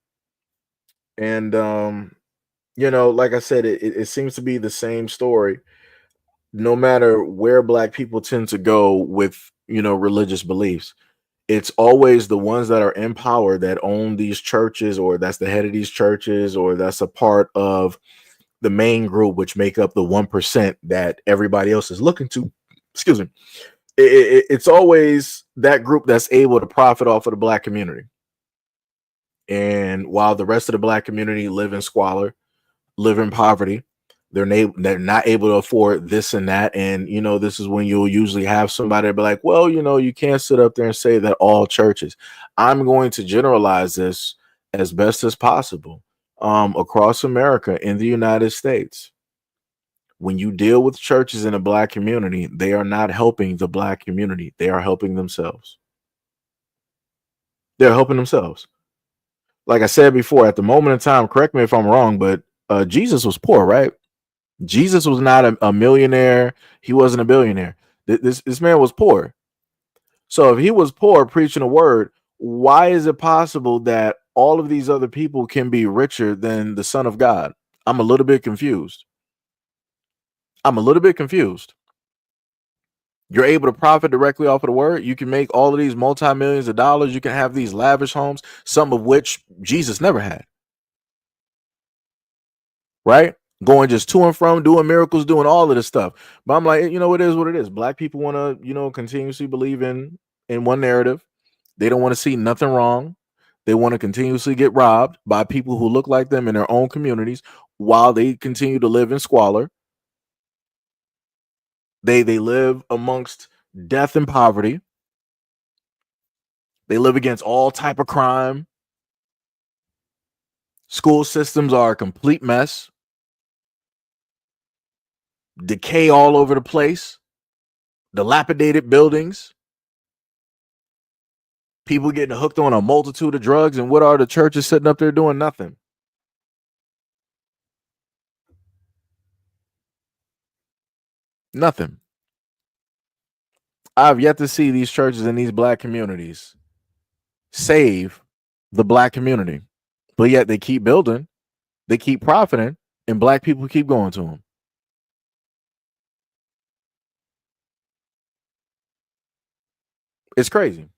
And like I said, it seems to be the same story, no matter where Black people tend to go with, religious beliefs. It's always the ones that are in power that own these churches, or that's the head of these churches, or that's a part of the main group, which make up the 1% that everybody else is looking to. Excuse me. It's always that group that's able to profit off of the Black community. And while the rest of the Black community live in squalor, live in poverty, they're not able to afford this and that. And, this is when you'll usually have somebody be like, well, you can't sit up there and say that all churches. I'm going to generalize this as best as possible across America, in the United States. When you deal with churches in a Black community, they are not helping the Black community. They are helping themselves. They're helping themselves. Like I said before, at the moment in time, correct me if I'm wrong, but Jesus was poor, right? Jesus was not a millionaire. He wasn't a billionaire. This man was poor. So if he was poor preaching a word, why is it possible that all of these other people can be richer than the Son of God? I'm a little bit confused. You're able to profit directly off of the word. You can make all of these multi-millions of dollars. You can have these lavish homes, some of which Jesus never had. Right? Going just to and from, doing miracles, doing all of this stuff. But I'm like, it is what it is. Black people want to, continuously believe in one narrative. They don't want to see nothing wrong. They want to continuously get robbed by people who look like them in their own communities while they continue to live in squalor. They live amongst death and poverty. They live against all type of crime. School systems are a complete mess. Decay all over the place. Dilapidated buildings. People getting hooked on a multitude of drugs, and what are the churches sitting up there doing? Nothing. Nothing. I've yet to see these churches in these black communities save the black community, but yet they keep building, they keep profiting, and black people keep going to them. It's crazy.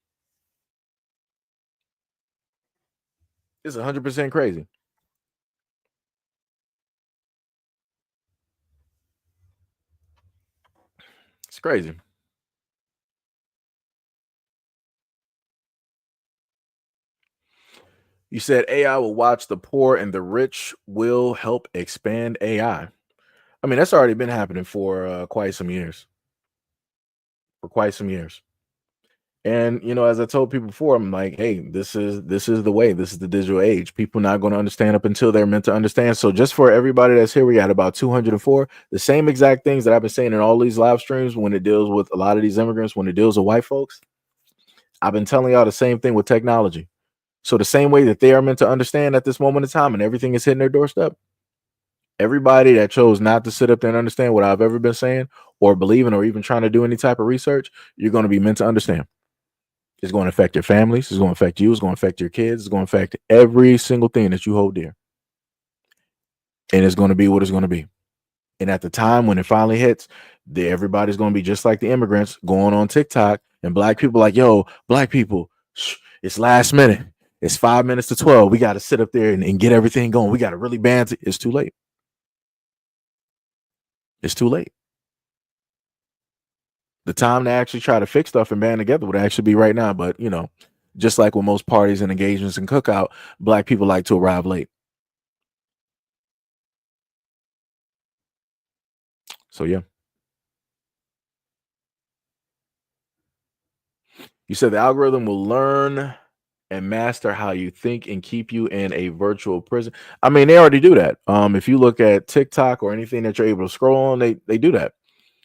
It's 100% crazy. It's crazy. You said AI will watch the poor and the rich will help expand AI. I mean, that's already been happening for quite some years. For quite some years. And as I told people before, I'm like, hey, this is the way. This is the digital age. People not going to understand up until they're meant to understand. So just for everybody that's here, we got about 204. The same exact things that I've been saying in all these live streams when it deals with a lot of these immigrants, when it deals with white folks. I've been telling y'all the same thing with technology. So the same way that they are meant to understand at this moment in time and everything is hitting their doorstep, everybody that chose not to sit up there and understand what I've ever been saying or believing or even trying to do any type of research, you're going to be meant to understand. It's going to affect your families. It's going to affect you. It's going to affect your kids. It's going to affect every single thing that you hold dear. And it's going to be what it's going to be. And at the time when it finally hits, everybody's going to be just like the immigrants going on TikTok and black people like, yo, black people, it's last minute. It's 5 minutes to 12. We got to sit up there and get everything going. We got to really band. It's too late. It's too late. The time to actually try to fix stuff and band together would actually be right now. But, just like with most parties and engagements and cookout, black people like to arrive late. So, yeah. You said the algorithm will learn and master how you think and keep you in a virtual prison. I mean, they already do that. If you look at TikTok or anything that you're able to scroll on, they do that.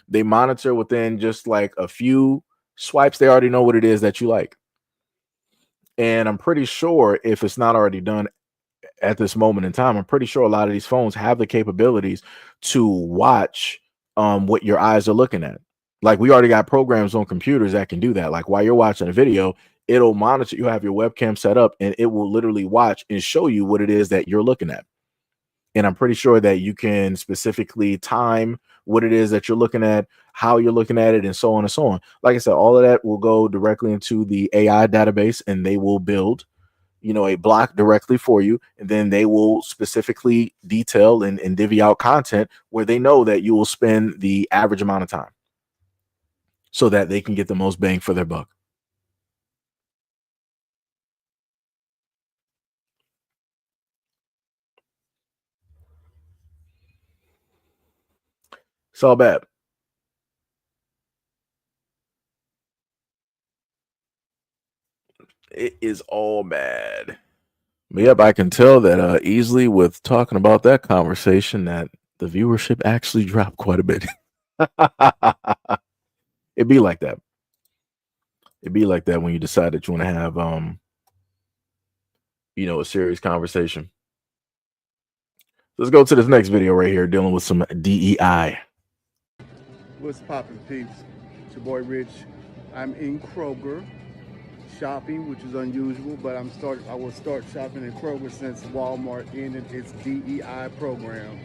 They monitor within just like a few swipes. They already know what it is that you like. And I'm pretty sure if it's not already done at this moment in time, I'm pretty sure a lot of these phones have the capabilities to watch what your eyes are looking at. Like we already got programs on computers that can do that. Like while you're watching a video, it'll monitor, you have your webcam set up and it will literally watch and show you what it is that you're looking at. And I'm pretty sure that you can specifically time what it is that you're looking at, how you're looking at it, and so on and so on. Like I said, all of that will go directly into the AI database and they will build, a block directly for you. And then they will specifically detail and divvy out content where they know that you will spend the average amount of time so that they can get the most bang for their buck. It's all bad. It is all bad. But yep, I can tell that easily with talking about that conversation that the viewership actually dropped quite a bit. It'd be like that. It'd be like that when you decide that you want to have a serious conversation. Let's go to this next video right here dealing with some DEI. What's poppin', peeps? It's your boy Rich. I'm in Kroger shopping, which is unusual, but I will start shopping in Kroger since Walmart ended its DEI program.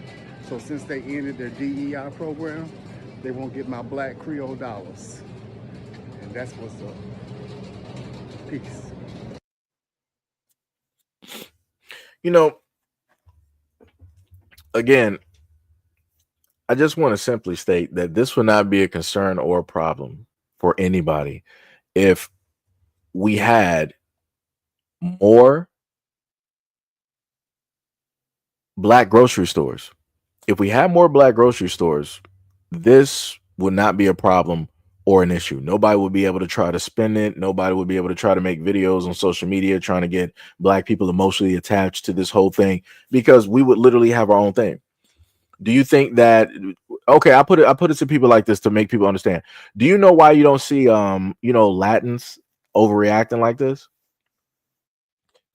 So since they ended their DEI program, they won't get my black Creole dollars. And that's what's up. Peace. Again, I just want to simply state that this would not be a concern or a problem for anybody if we had more black grocery stores. If we had more black grocery stores, this would not be a problem or an issue. Nobody would be able to try to spin it. Nobody would be able to try to make videos on social media trying to get black people emotionally attached to this whole thing because we would literally have our own thing. Do you think that I put it to people like this to make people understand. Do you know why you don't see Latins overreacting like this?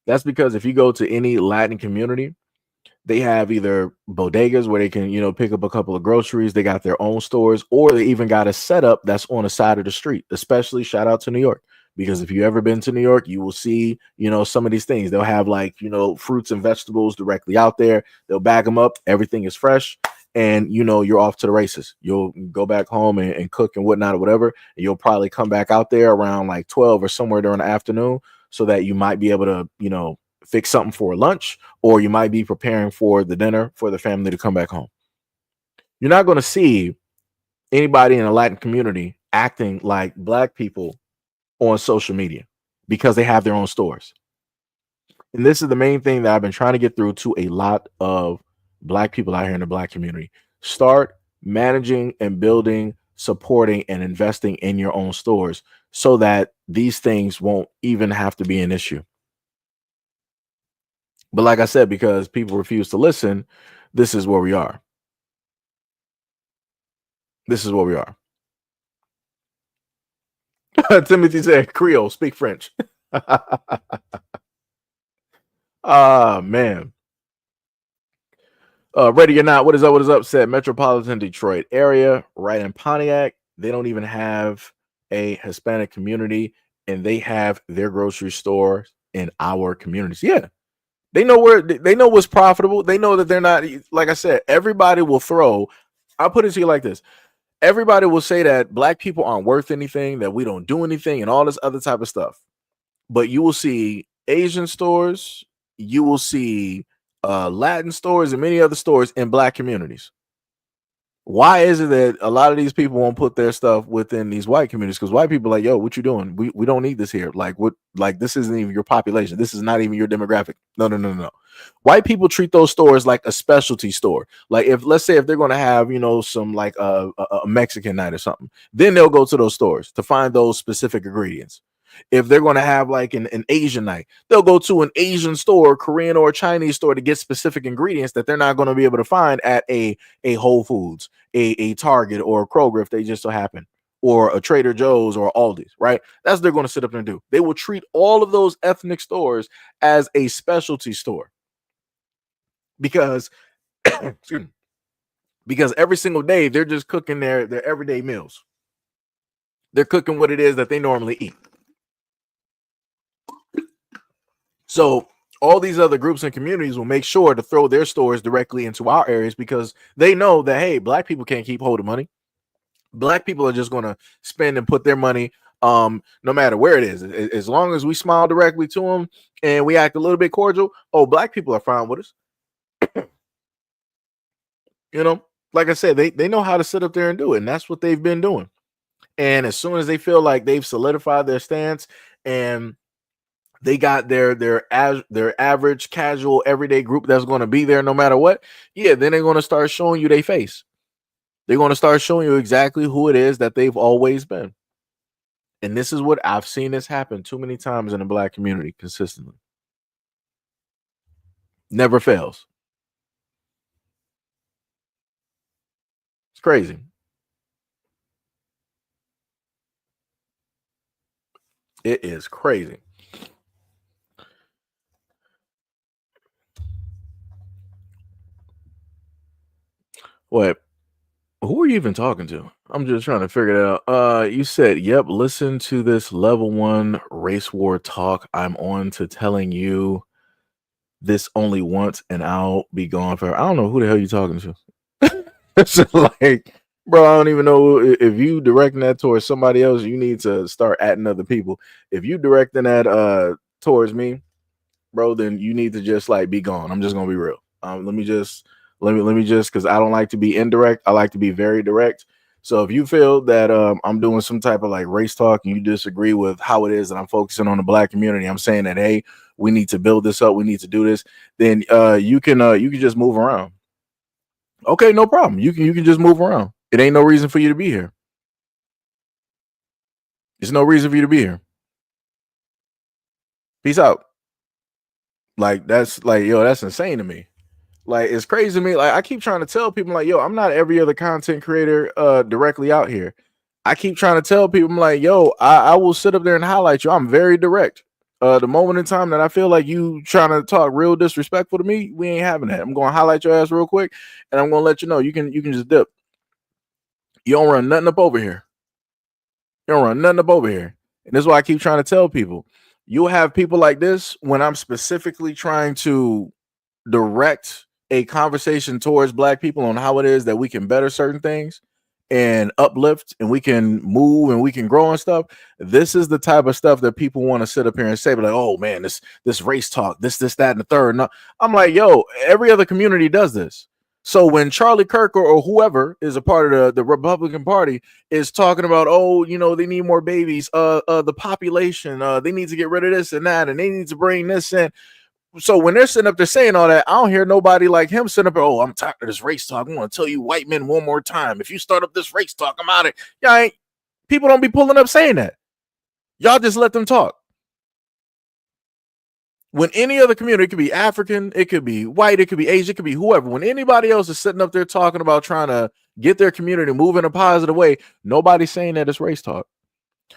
That's because if you go to any Latin community, they have either bodegas where they can, pick up a couple of groceries. They got their own stores, or they even got a setup that's on the side of the street. Especially shout out to New York, because if you ever been to New York, you will see, some of these things. They'll have like, fruits and vegetables directly out there. They'll bag them up. Everything is fresh. And you're off to the races. You'll go back home and cook and whatnot or whatever. And you'll probably come back out there around like 12 or somewhere during the afternoon, so that you might be able to, fix something for lunch, or you might be preparing for the dinner for the family to come back home. You're not going to see anybody in a Latin community acting like Black people on social media, because they have their own stores. And this is the main thing that I've been trying to get through to a lot of Black people out here in the Black community. Start managing and building, supporting, and investing in your own stores, so that these things won't even have to be an issue. But like I said, because people refuse to listen, this is where we are. This is where we are. Timothy said, Creole, speak French. Man. Ready or not, what is up? What is up? Said Metropolitan Detroit area, right in Pontiac. They don't even have a Hispanic community, and they have their grocery store in our communities. Yeah. They know what's profitable. They know that they're not, like I said, everybody will throw. I'll put it to you like this. Everybody will say that Black people aren't worth anything, that we don't do anything, and all this other type of stuff. But you will see Asian stores, you will see Latin stores, and many other stores in Black communities. Why is it that a lot of these people won't put their stuff within these white communities? Because white people are like, yo, what you doing? We don't need this here. Like, what? Like, this isn't even your population. This is not even your demographic. No. White people treat those stores like a specialty store. Like, if let's say if they're going to have, some like a Mexican night or something, then they'll go to those stores to find those specific ingredients. If they're going to have like an Asian night, they'll go to an Asian store, Korean or Chinese store, to get specific ingredients that they're not going to be able to find at a Whole Foods, a Target, or a Kroger, if they just so happen, or a Trader Joe's or Aldi's, right? That's what they're going to sit up and do. They will treat all of those ethnic stores as a specialty store, because excuse me, because every single day they're just cooking their everyday meals. They're cooking what it is that they normally eat. So all these other groups and communities will make sure to throw their stores directly into our areas, because they know that, hey, Black people can't keep hold of money. Black people are just going to spend and put their money no matter where it is. As long as we smile directly to them and we act a little bit cordial, Black people are fine with us. Like I said, they know how to sit up there and do it, and that's what they've been doing. And as soon as they feel like they've solidified their stance and they got their average, casual, everyday group that's going to be there no matter what, yeah, then they're going to start showing you their face. They're going to start showing you exactly who it is that they've always been. And this is what I've seen this happen too many times in the Black community consistently. Never fails. It's crazy. It is crazy. What? Who are you even talking to? I'm just trying to figure it out. You said, yep, listen to this level 1 race war talk. I'm on to telling you this only once and I'll be gone forever. I don't know who the hell you talking to. It's like, bro, I don't even know if you directing that towards somebody else. You need to start adding other people. If you directing that towards me, bro, then you need to just like be gone. I'm just gonna be real. Let me just, because I don't like to be indirect. I like to be very direct. So if you feel that I'm doing some type of like race talk and you disagree with how it is that I'm focusing on the Black community, I'm saying that, hey, we need to build this up, we need to do this, then you can just move around. Okay, no problem. You can just move around. It ain't no reason for you to be here. There's no reason for you to be here. Peace out. Like, that's like, yo, that's insane to me. Like, it's crazy to me. Like, I keep trying to tell people, like, yo, I'm not every other content creator directly out here. I keep trying to tell people, I'm like, yo, I will sit up there and highlight you. I'm very direct. The moment in time that I feel like you trying to talk real disrespectful to me, we ain't having that. I'm going to highlight your ass real quick, and I'm going to let you know you can just dip. You don't run nothing up over here. You don't run nothing up over here. And this is why I keep trying to tell people. You'll have people like this when I'm specifically trying to direct a conversation towards black people on how it is that we can better certain things and uplift, and we can move and we can grow and stuff. This is the type of stuff that people want to sit up here and say, but like, oh man, this race talk, this, that, and the third. No, I'm like, yo, every other community does this. So when Charlie Kirk or whoever is a part of the Republican Party is talking about, oh, you know, they need more babies, the population, they need to get rid of this and that, and they need to bring this in. So when they're sitting up there saying all that, I don't hear nobody like him sitting up there, oh, I'm tired of this race talk. I'm going to tell you white men one more time. If you start up this race talk, I'm out of it. Y'all people don't be pulling up saying that. Y'all just let them talk. When any other community, it could be African, it could be white, it could be Asian, it could be whoever. When anybody else is sitting up there talking about trying to get their community moving a positive way, nobody's saying that it's race talk.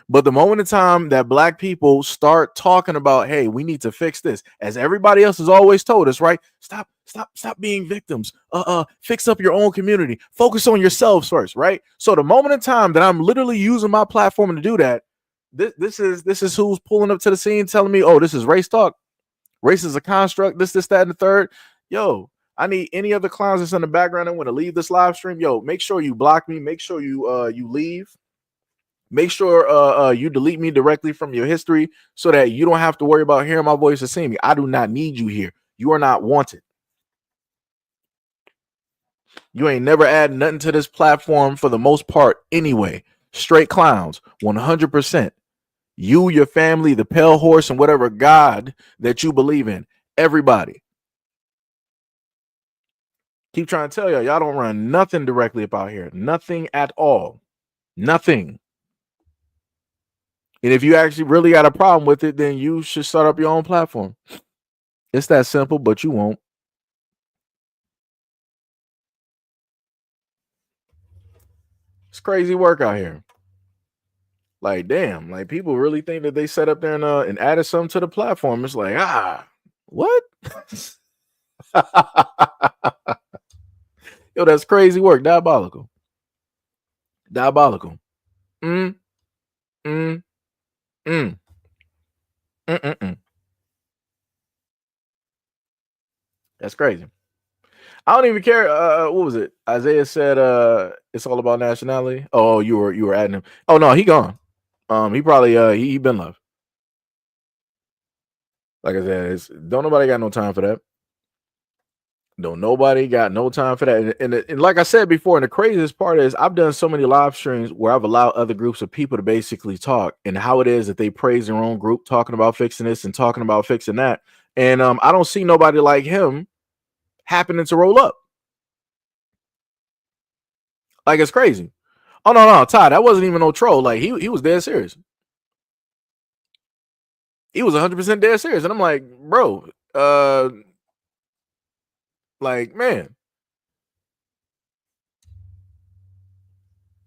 But the moment in time that black people start talking about, hey, we need to fix this, as everybody else has always told us, right? Stop being victims. Fix up your own community. Focus on yourselves first, right? So the moment in time that I'm literally using my platform to do that, this is who's pulling up to the scene telling me, oh, this is race talk. Race is a construct, this, that, and the third. Yo, I need any other clowns that's in the background that want to leave this live stream. Yo, make sure you block me. Make sure you leave. Make sure you delete me directly from your history so that you don't have to worry about hearing my voice or seeing me. I do not need you here. You are not wanted. You ain't never add nothing to this platform for the most part anyway. Straight clowns, 100%. You, your family, the pale horse, and whatever God that you believe in. Everybody. Keep trying to tell y'all don't run nothing directly up out here. Nothing at all. Nothing. And if you actually really got a problem with it, then you should start up your own platform. It's that simple, but you won't. It's crazy work out here. Like, damn, like people really think that they set up there and added something to the platform. It's like, what? Yo, that's crazy work. Diabolical. Diabolical. Mm. That's crazy. I don't even care. What was it? Isaiah said it's all about nationality. Oh, you were adding him. Oh no, he gone. He probably he been left. Like I said, don't nobody got no time for that. Don't nobody got no time for that. And like I said before, and the craziest part is I've done so many live streams where I've allowed other groups of people to basically talk and how it is that they praise their own group, talking about fixing this and talking about fixing that. And I don't see nobody like him happening to roll up. Like it's crazy. Oh no, Ty, that wasn't even no troll. Like he was dead serious. He was 100% dead serious, and I'm like, bro, like man,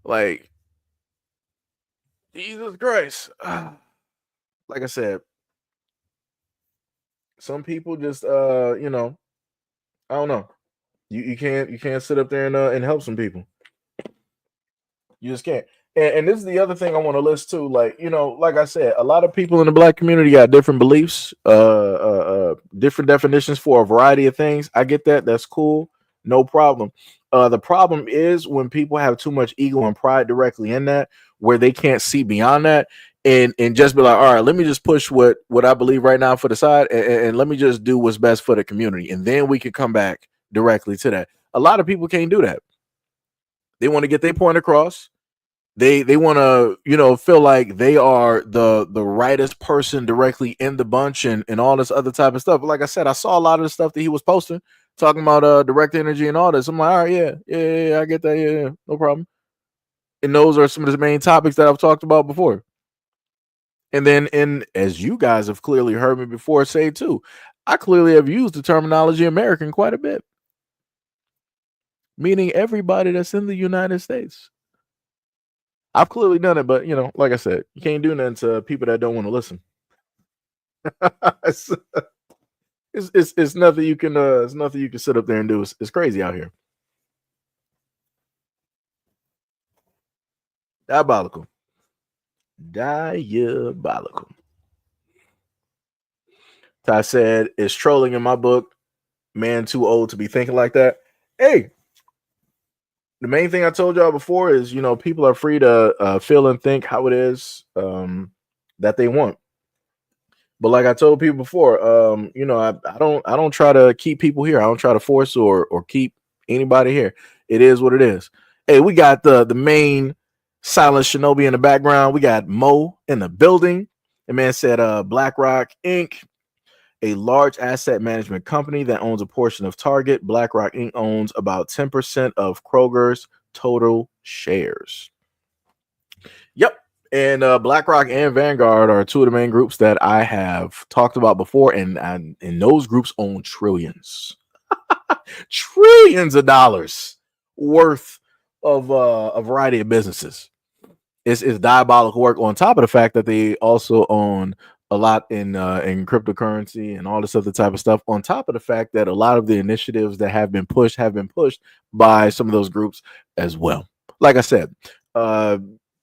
like Jesus Christ. Like I said, some people just you know, I don't know. You can't sit up there and help some people. You just can't. And this is the other thing I want to list too. Like, you know, like I said, a lot of people in the black community got different beliefs, different definitions for a variety of things. I get that. That's cool. No problem. The problem is when people have too much ego and pride directly in that, where they can't see beyond that and just be like, all right, let me just push what I believe right now for the side and let me just do what's best for the community. And then we can come back directly to that. A lot of people can't do that. They want to get their point across. They want to, you know, feel like they are the rightest person directly in the bunch and all this other type of stuff. But like I said, I saw a lot of the stuff that he was posting, talking about direct energy and all this. I'm like, all right, yeah, I get that, yeah, no problem. And those are some of the main topics that I've talked about before. And then, as you guys have clearly heard me before say too, I clearly have used the terminology American quite a bit, meaning everybody that's in the United States. I've clearly done it, but like I said, you can't do nothing to people that don't want to listen. it's, it's nothing you can it's nothing you can sit up there and do. It's crazy out here. Diabolical. Diabolical. Ty said, "It's trolling in my book. Man too old to be thinking like that." Hey, the main thing I told y'all before is, people are free to feel and think how it is that they want. But like I told people before, I don't try to keep people here. I don't try to force or keep anybody here. It is what it is. Hey, we got the main silent shinobi in the background. We got Mo in the building. The man said BlackRock Inc., a large asset management company that owns a portion of Target. BlackRock Inc. owns about 10% of Kroger's total shares. Yep. And BlackRock and Vanguard are two of the main groups that I have talked about before, and those groups own trillions, trillions of dollars worth of a variety of businesses. It's diabolical work. On top of the fact that they also own a lot in cryptocurrency and all this other type of stuff. On top of the fact that a lot of the initiatives that have been pushed by some of those groups as well. Like I said,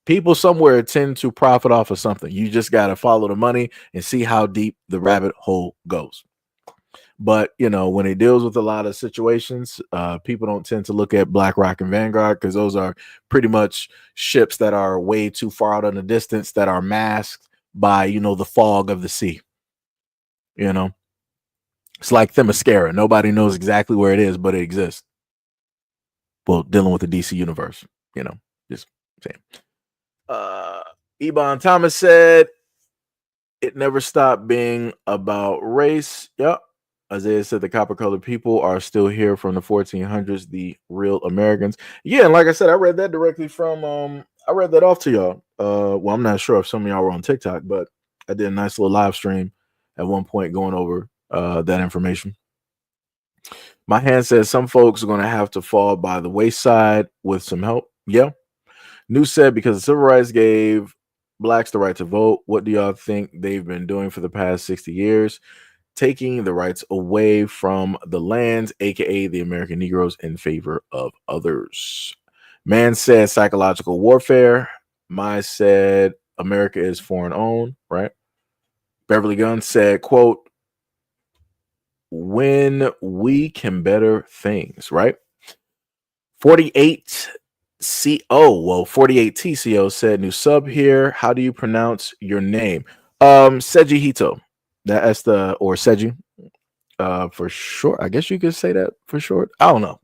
people somewhere tend to profit off of something. You just got to follow the money and see how deep the rabbit hole goes. But when it deals with a lot of situations, people don't tend to look at BlackRock and Vanguard because those are pretty much ships that are way too far out in the distance that are masked by the fog of the sea. It's like Themyscira. Nobody knows exactly where it is, but it exists. Well, dealing with the DC universe, just saying. Ebon Thomas said it never stopped being about race. Yep. Isaiah said the copper-colored people are still here from the 1400s, the real Americans. Yeah, and like I said, I read that directly from I read that off to y'all. Well, I'm not sure if some of y'all were on TikTok, but I did a nice little live stream at one point going over that information. My hand says some folks are going to have to fall by the wayside with some help. Yeah. New said because the civil rights gave blacks the right to vote. What do y'all think they've been doing for the past 60 years? Taking the rights away from the lands, aka the American Negroes, in favor of others. Man said psychological warfare. My said America is foreign owned, right? Beverly Gunn said, quote, when we can better things, right? 48 48 TCO said, new sub here. How do you pronounce your name? SEIJIHITO. That's the, or Seiji, for short. I guess you could say that for short. I don't know.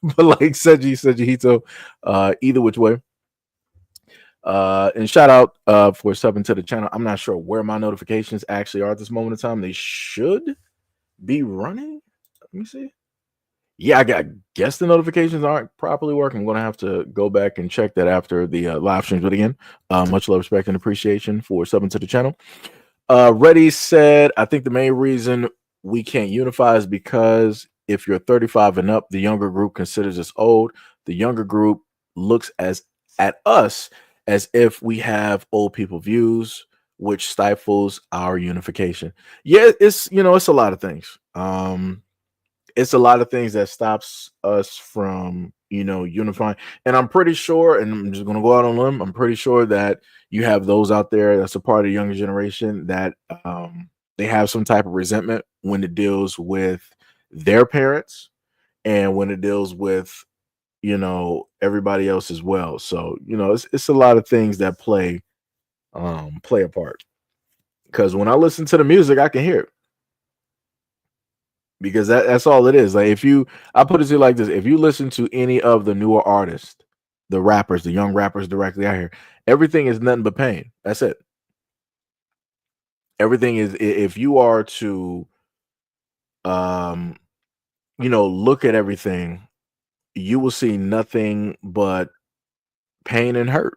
But like SEIJIHITO, either which way. And shout out for subbing to the channel. I'm not sure where my notifications actually are at this moment in time. They should be running. Let me see. Yeah, I guess the notifications aren't properly working. I'm going to have to go back and check that after the live streams. But again, much love, respect, and appreciation for subbing to the channel. Reddy said, I think the main reason we can't unify is because if you're 35 and up, the younger group considers us old. The younger group looks at us as if we have old people views, which stifles our unification. Yeah, it's it's a lot of things. It's a lot of things that stops us from unifying. And I'm pretty sure, and I'm just gonna go out on a limb, I'm pretty sure that you have those out there that's a part of the younger generation that they have some type of resentment when it deals with their parents and when it deals with everybody else as well. So it's a lot of things that play a part, because when I listen to the music I can hear it, because that's all it is. Like, I put it to you like this: if you listen to any of the newer artists, the rappers, the young rappers directly out here, everything is nothing but pain. That's it. Everything is, if you are to look at everything, you will see nothing but pain and hurt.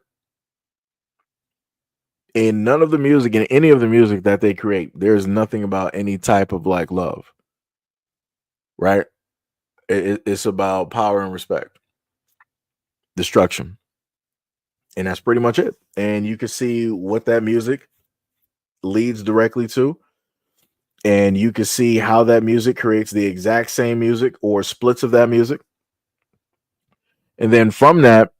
In none of the music, in any of the music that they create, there's nothing about any type of like love. Right? It's about power and respect, destruction. And that's pretty much it. And you can see what that music leads directly to. And you can see how that music creates the exact same music or splits of that music. And then from that,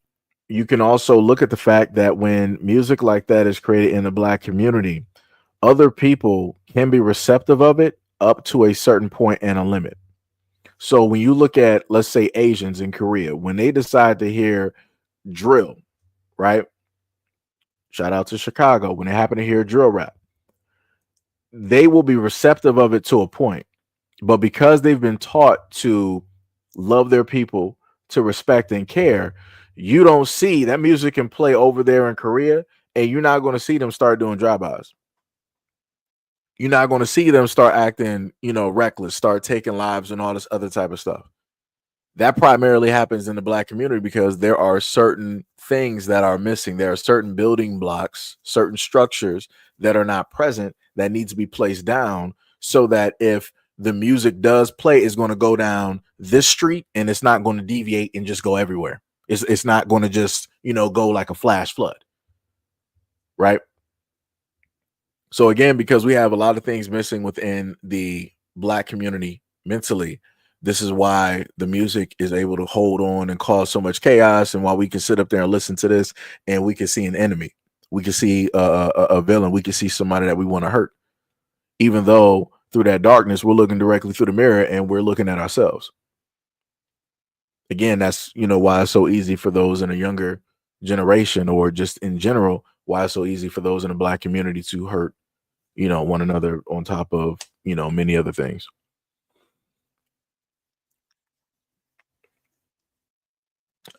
you can also look at the fact that when music like that is created in the Black community, other people can be receptive of it up to a certain point and a limit. So when you look at, let's say, Asians in Korea, when they decide to hear drill, right? Shout out to Chicago. When they happen to hear drill rap, they will be receptive of it to a point. But because they've been taught to love their people, to respect and care, you don't see that music can play over there in Korea, and you're not going to see them start doing drive-bys. You're not going to see them start acting, reckless, start taking lives and all this other type of stuff. That primarily happens in the Black community because there are certain things that are missing. There are certain building blocks, certain structures that are not present that need to be placed down so that if the music does play, it's going to go down this street and it's not going to deviate and just go everywhere. It's not going to just, go like a flash flood. Right. So again, because we have a lot of things missing within the Black community mentally, this is why the music is able to hold on and cause so much chaos, and why we can sit up there and listen to this and we can see an enemy. We can see a villain. We can see somebody that we want to hurt, even though through that darkness, we're looking directly through the mirror and we're looking at ourselves. Again, that's, why it's so easy for those in a younger generation, or just in general, why it's so easy for those in the Black community to hurt, one another, on top of, many other things.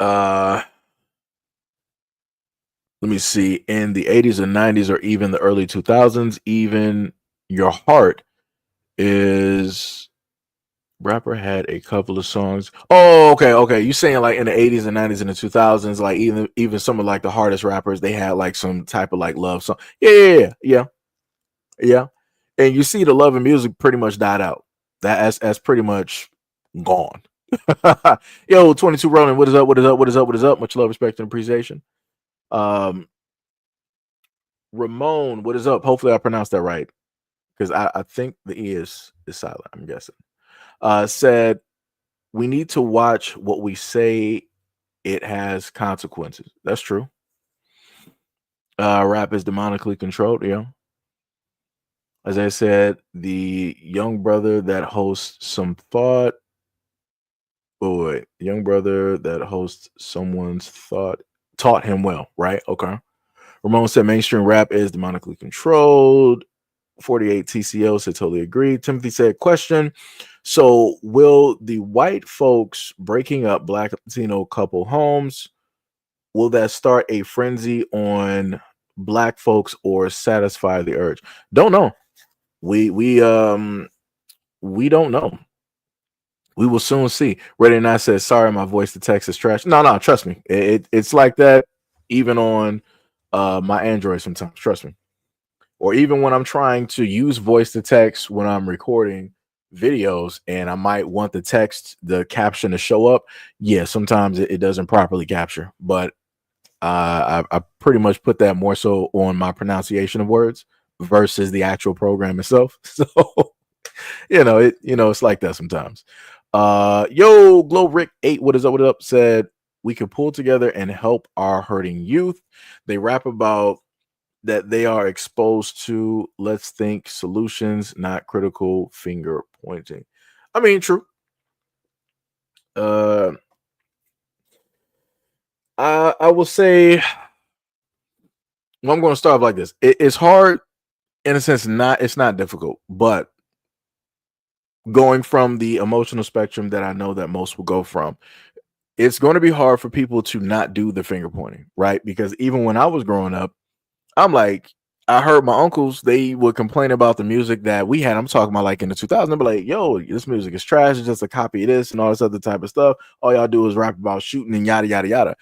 Let me see. In the 80s and 90s, or even the early 2000s, even Your Heart is rapper had a couple of songs. Oh, okay. You saying like in the 80s and 90s and the 2000s, like even some of like the hardest rappers, they had like some type of like love song. Yeah. And you see the love and music pretty much died out. That's pretty much gone. Yo, 22 Rolling, what is up? Much love, respect, and appreciation. Ramon, what is up? Hopefully I pronounced that right, because I think the E is silent, I'm guessing. Said, we need to watch what we say. It has consequences. That's true. Rap is demonically controlled. Yeah. As I said, the young brother that hosts some thought. Oh, wait. Young brother that hosts someone's thought taught him well, right? Okay. Ramon said mainstream rap is demonically controlled. 48 TCO said totally agree. Timothy said, question. So will the white folks breaking up Black Latino couple homes, will that start a frenzy on Black folks or satisfy the urge? Don't know. We don't know. We will soon see. Ready or not says, sorry, my voice to text is trash. No, trust me. It's like that even on my Android sometimes. Trust me. Or even when I'm trying to use voice to text when I'm recording videos and I might want the caption to show up. Yeah, sometimes it doesn't properly capture, but I pretty much put that more so on my pronunciation of words versus the actual program itself. So, it's like that sometimes. Yo, Glow Rick 8, what is up? Said, we can pull together and help our hurting youth. They rap about that they are exposed to. Let's think solutions, not critical finger pointing. I mean, true. I will say, well, I'm going to start off like this. It's hard in a sense. It's not difficult, but going from the emotional spectrum that I know that most will go from, it's going to be hard for people to not do the finger pointing, right? Because even when I was growing up, I'm like, I heard my uncles, they would complain about the music that we had. I'm talking about like in the 2000s. I'd be like, yo, this music is trash. It's just a copy of this and all this other type of stuff. All y'all do is rap about shooting and yada, yada, yada.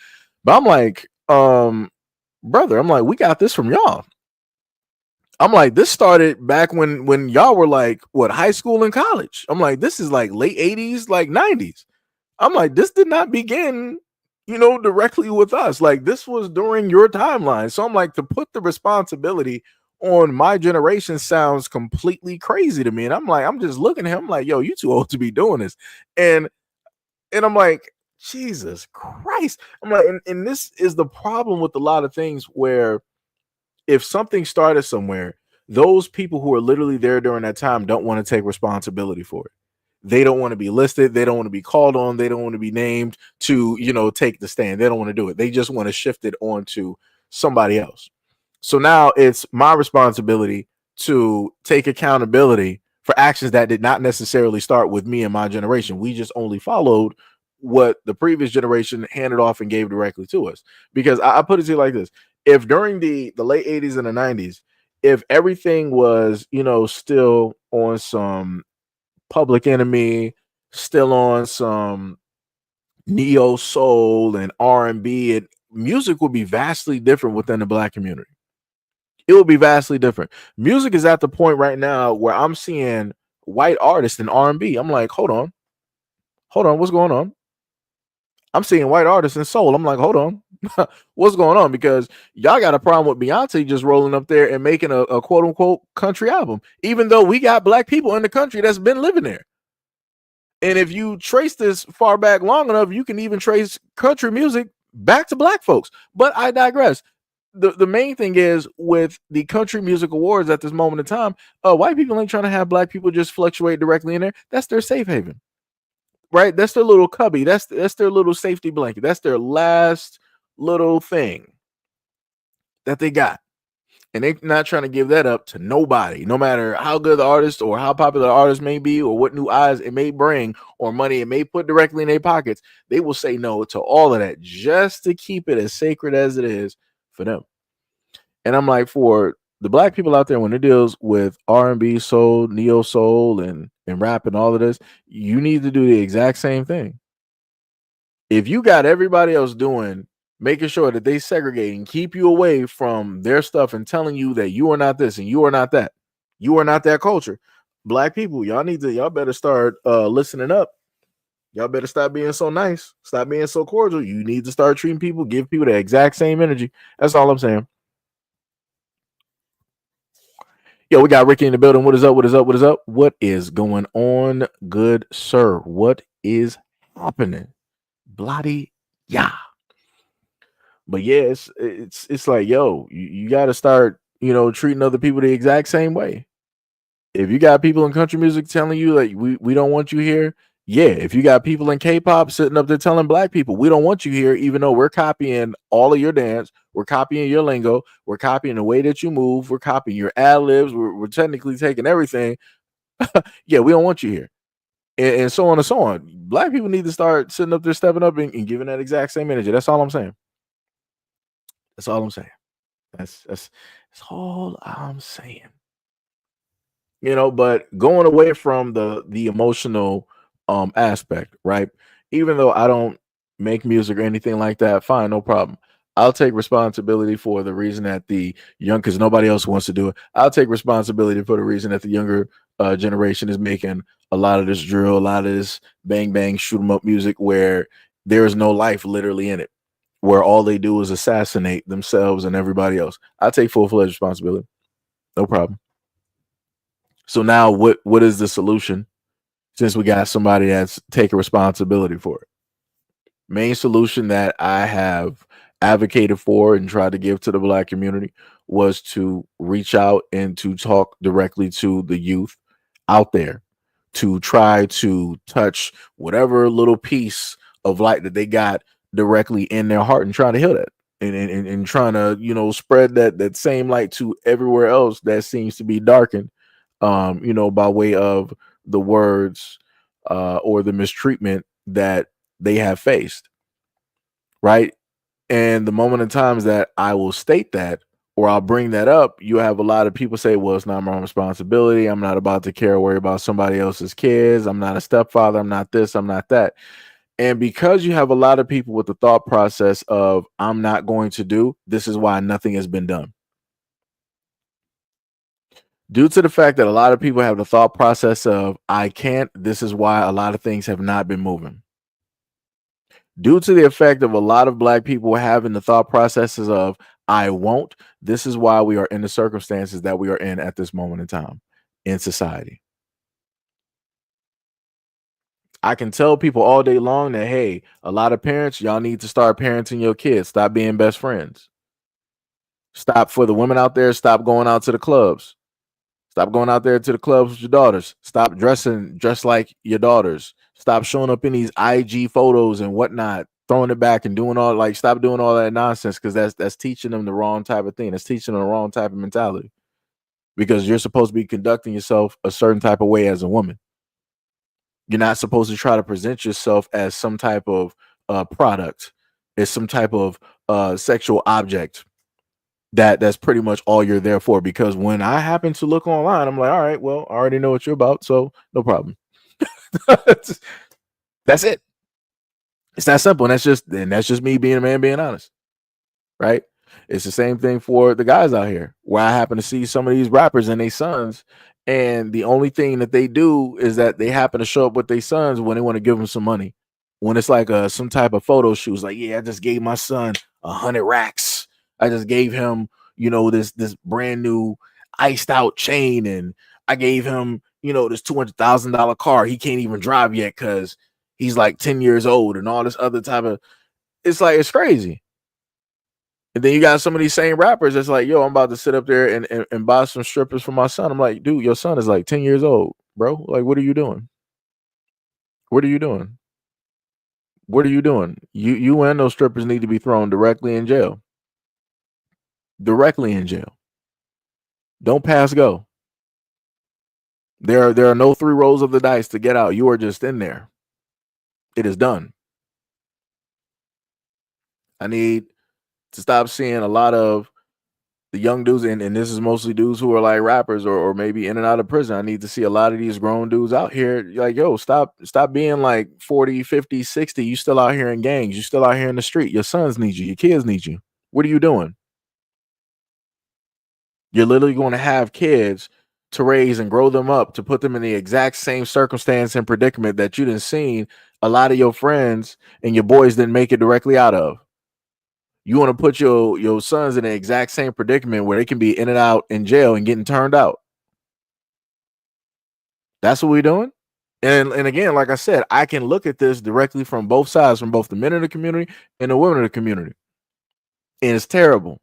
But I'm like, brother, I'm like, we got this from y'all. I'm like, this started back when y'all were like, what, high school and college. I'm like, this is like late 80s, like 90s. I'm like, this did not begin directly with us. Like, this was during your timeline. So I'm like, to put the responsibility on my generation sounds completely crazy to me. And I'm like, I'm just looking at him like, yo, you too old to be doing this. And I'm like, Jesus Christ. I'm like, and this is the problem with a lot of things, where if something started somewhere, those people who are literally there during that time don't want to take responsibility for it. They don't want to be listed. They don't want to be called on. They don't want to be named to, take the stand. They don't want to do it. They just want to shift it on to somebody else. So now it's my responsibility to take accountability for actions that did not necessarily start with me and my generation. We just only followed what the previous generation handed off and gave directly to us. Because I put it to you like this: if during the late 80s and the 90s, if everything was, still on some Public Enemy, still on some neo soul and R&B, and music would be vastly different within the Black community. It would be vastly different. Music is at the point right now where I'm seeing white artists in R&B. I'm like, hold on, what's going on? I'm seeing white artists in soul. I'm like, hold on, what's going on? Because y'all got a problem with Beyonce just rolling up there and making a quote unquote country album, even though we got Black people in the country that's been living there. And if you trace this far back long enough, you can even trace country music back to Black folks. But I digress. The main thing is, with the country music awards at this moment in time, white people ain't trying to have Black people just fluctuate directly in there. That's their safe haven, right? That's their little cubby. That's their little safety blanket. That's their last little thing that they got. And they're not trying to give that up to nobody, no matter how good the artist or how popular the artist may be, or what new eyes it may bring, or money it may put directly in their pockets. They will say no to all of that just to keep it as sacred as it is for them. And I'm like, for the Black people out there, when it deals with R&B, soul, neo soul, and rap and all of this, you need to do the exact same thing. If you got everybody else making sure that they segregate and keep you away from their stuff and telling you that you are not this and you are not that, you are not that culture, Black people, y'all better start listening up. Y'all better stop being so nice, stop being so cordial. You need to start treating people, give people the exact same energy. That's all I'm saying. Yo, we got Ricky in the building. What is up? What is up? What is up? What is going on, good sir? What is happening? Bloody yeah. But yeah, it's like, yo, you got to start, treating other people the exact same way. If you got people in country music telling you like we don't want you here, yeah. If you got people in K-pop sitting up there telling Black people we don't want you here, even though we're copying all of your dance, we're copying your lingo, we're copying the way that you move, we're copying your ad libs, we're technically taking everything. Yeah, we don't want you here, and so on and so on. Black people need to start sitting up there, stepping up, and giving that exact same energy. That's all I'm saying. That's all I'm saying. That's all I'm saying. But going away from the emotional aspect, right? Even though I don't make music or anything like that, fine, no problem. I'll take responsibility for the reason that the young, because nobody else wants to do it. I'll take responsibility for the reason that the younger generation is making a lot of this drill, a lot of this bang bang shoot 'em up music where there is no life literally in it, where all they do is assassinate themselves and everybody else. I take full-fledged responsibility. No problem. So now what is the solution, since we got somebody that's taking responsibility for it? Main solution that I have advocated for and tried to give to the Black community was to reach out and to talk directly to the youth out there, to try to touch whatever little piece of light that they got directly in their heart and trying to heal that, and trying to spread that same light to everywhere else that seems to be darkened, by way of the words or the mistreatment that they have faced, right? And the moment in times that I will state that, or I'll bring that up, you have a lot of people say, well, it's not my responsibility. I'm not about to care or worry about somebody else's kids. I'm not a stepfather. I'm not this. I'm not that. And because you have a lot of people with the thought process of, I'm not going to do, this is why nothing has been done. Due to the fact that a lot of people have the thought process of, I can't, this is why a lot of things have not been moving. Due to the effect of a lot of black people having the thought processes of I won't, this is why we are in the circumstances that we are in at this moment in time in society. I can tell people all day long that, hey, a lot of parents, y'all need to start parenting your kids. Stop being best friends. Stop, for the women out there, stop going out to the clubs. Stop going out there to the clubs with your daughters. Stop dress like your daughters. Stop showing up in these IG photos and whatnot, throwing it back and doing all, like, stop doing all that nonsense, because that's teaching them the wrong type of thing. That's teaching them the wrong type of mentality, because you're supposed to be conducting yourself a certain type of way as a woman. You're not supposed to try to present yourself as some type of product, as some type of sexual object. That's pretty much all you're there for. Because when I happen to look online, I'm like, all right, well, I already know what you're about, so no problem. That's it. It's that simple. And that's just me being a man, being honest, right? It's the same thing for the guys out here, where I happen to see some of these rappers and their sons, and the only thing that they do is that they happen to show up with their sons when they want to give them some money. When it's like some type of photo shoot, it's like, yeah, I just gave my son 100 racks. I just gave him, this brand new iced out chain, and I gave him, this $200,000 car. He can't even drive yet because he's like 10 years old, and all this other type of. It's like, it's crazy. And then you got some of these same rappers that's like, yo, I'm about to sit up there and buy some strippers for my son. I'm like, dude, your son is like 10 years old, bro. Like, what are you doing? What are you doing? What are you doing? You and those strippers need to be thrown directly in jail. Directly in jail. Don't pass go. There are no 3 rolls of the dice to get out. You are just in there. It is done. I need to stop seeing a lot of the young dudes, and this is mostly dudes who are like rappers or maybe in and out of prison. I need to see a lot of these grown dudes out here like, yo, stop being like 40, 50, 60. You still out here in gangs. You still out here in the street. Your sons need you. Your kids need you. What are you doing? You're literally going to have kids to raise and grow them up to put them in the exact same circumstance and predicament that you done seen a lot of your friends and your boys didn't make it directly out of. You want to put your sons in the exact same predicament where they can be in and out in jail and getting turned out. That's what we're doing. And again, like I said, I can look at this directly from both sides, from both the men of the community and the women of the community. And it's terrible.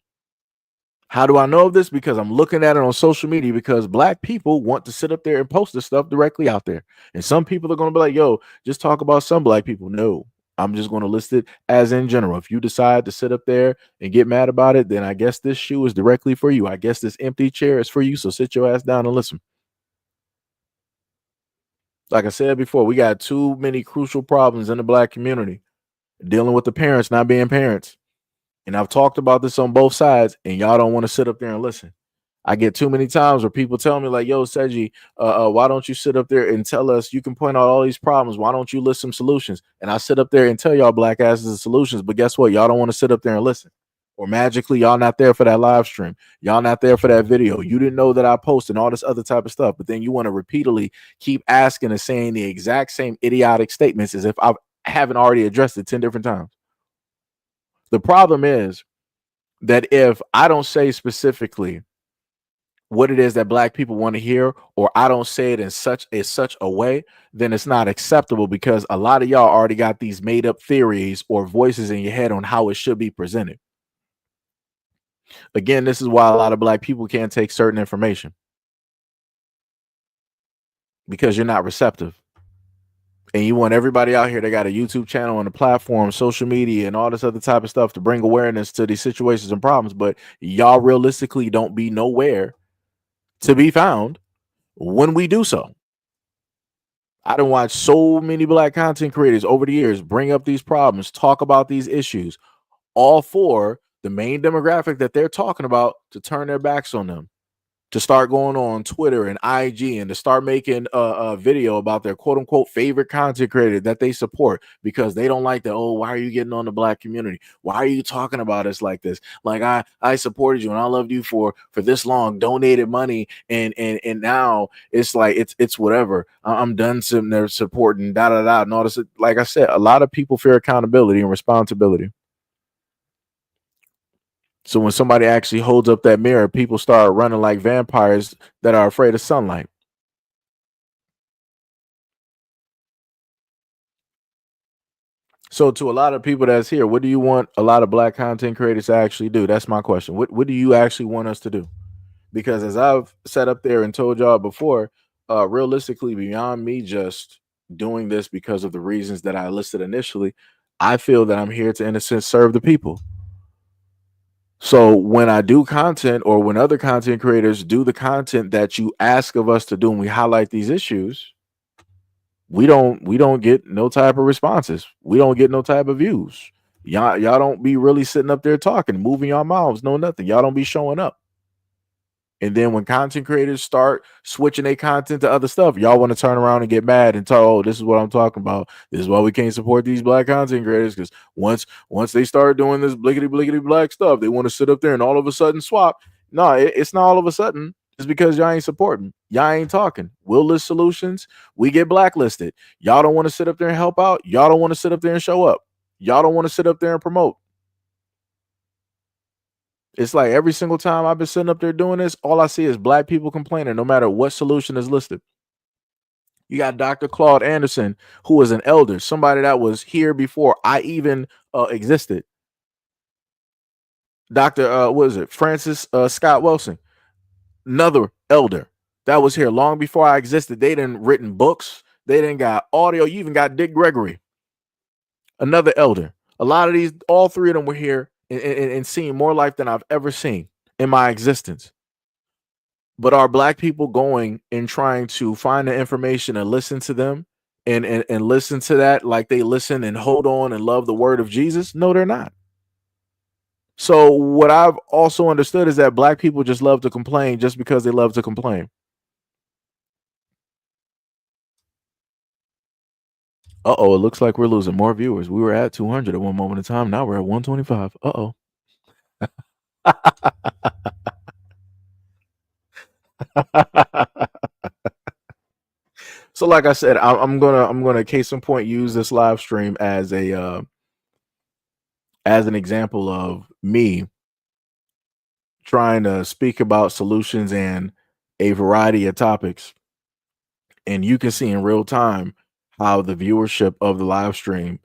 How do I know of this? Because I'm looking at it on social media, because black people want to sit up there and post this stuff directly out there. And some people are going to be like, yo, just talk about some black people. No, I'm just going to list it as in general. If you decide to sit up there and get mad about it, then I guess this shoe is directly for you. I guess this empty chair is for you. So sit your ass down and listen. Like I said before, we got too many crucial problems in the black community, dealing with the parents not being parents. And I've talked about this on both sides, and y'all don't want to sit up there and listen. I get too many times where people tell me like, yo, Seiji, why don't you sit up there and tell us, you can point out all these problems. Why don't you list some solutions? And I sit up there and tell y'all black asses the solutions. But guess what? Y'all don't want to sit up there and listen. Or magically, y'all not there for that live stream. Y'all not there for that video. You didn't know that I posted all this other type of stuff. But then you want to repeatedly keep asking and saying the exact same idiotic statements as if I haven't already addressed it 10 different times. The problem is that if I don't say specifically what it is that black people want to hear, or I don't say it in such a way, then it's not acceptable, because a lot of y'all already got these made up theories or voices in your head on how it should be presented. Again, this is why a lot of black people can't take certain information, because you're not receptive. And you want everybody out here that got a YouTube channel and a platform, social media, and all this other type of stuff to bring awareness to these situations and problems. But y'all realistically don't be nowhere to be found when we do so. I done watched so many black content creators over the years bring up these problems, talk about these issues, all for the main demographic that they're talking about to turn their backs on them, to start going on Twitter and IG and to start making a video about their quote unquote favorite content creator that they support because they don't like that. Oh, why are you getting on the black community? Why are you talking about us like this? Like I supported you and I loved you for this long, donated money, and now it's like it's whatever. I'm done sitting there supporting da da da and all this. Like I said, a lot of people fear accountability and responsibility. So when somebody actually holds up that mirror, people start running like vampires that are afraid of sunlight. So to a lot of people that's here, what do you want a lot of black content creators to actually do? That's my question. What do you actually want us to do? Because as I've sat up there and told y'all before, realistically, beyond me just doing this because of the reasons that I listed initially, I feel that I'm here to, in a sense, serve the people. So when I do content or when other content creators do the content that you ask of us to do and we highlight these issues, we don't get no type of responses. We don't get no type of views. Y'all don't be really sitting up there talking, moving your mouths, no nothing. Y'all don't be showing up. And then when content creators start switching their content to other stuff, y'all want to turn around and get mad and tell, oh, this is what I'm talking about. This is why we can't support these black content creators, because once they start doing this blickety black stuff, they want to sit up there and all of a sudden swap. No, it's not all of a sudden. It's because y'all ain't supporting. Y'all ain't talking. We'll list solutions. We get blacklisted. Y'all don't want to sit up there and help out. Y'all don't want to sit up there and show up. Y'all don't want to sit up there and promote. It's like every single time I've been sitting up there doing this, all I see is black people complaining, no matter what solution is listed. You got Dr. Claude Anderson, who is an elder, somebody that was here before I even existed. Dr. What is it? Francis Scott Wilson, another elder that was here long before I existed. They didn't written books. They didn't got audio. You even got Dick Gregory, another elder. A lot of these, all three of them were here and seeing more life than I've ever seen in my existence. But are black people going and trying to find the information and listen to them and listen to that like they listen and hold on and love the word of Jesus? No, they're not. So what I've also understood is that black people just love to complain just because they love to complain. Uh-oh, it looks like we're losing more viewers. We were at 200 at one moment in time. Now we're at 125. Uh-oh. So like I said, I'm gonna case in point use this live stream as a as an example of me trying to speak about solutions and a variety of topics. And you can see in real time how the viewership of the live stream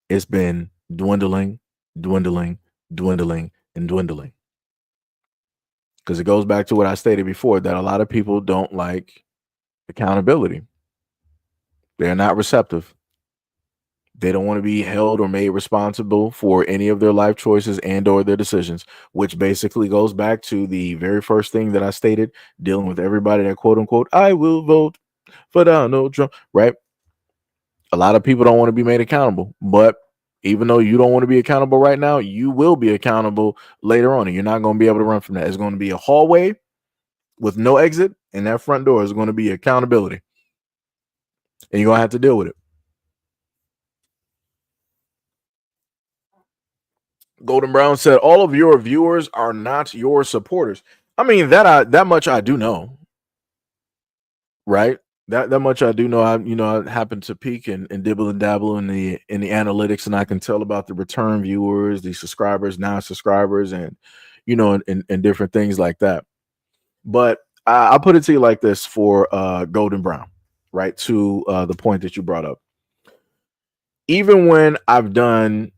has been dwindling, dwindling, dwindling, and dwindling. Because it goes back to what I stated before, that a lot of people don't like accountability. They're not receptive. They don't want to be held or made responsible for any of their life choices and or their decisions, which basically goes back to the very first thing that I stated, dealing with everybody that quote unquote, I will vote for Donald Trump, right? A lot of people don't want to be made accountable, but even though you don't want to be accountable right now, you will be accountable later on, and you're not going to be able to run from that. It's going to be a hallway with no exit, and that front door is going to be accountability, and you're going to have to deal with it. Golden Brown said, all of your viewers are not your supporters. I mean, that much I do know, right? That much I do know. I happen to peek and dibble and dabble in the analytics, and I can tell about the return viewers, the subscribers, non-subscribers, and and different things like that. But I'll put it to you like this for Golden Brown, right? To the point that you brought up. Even when I've done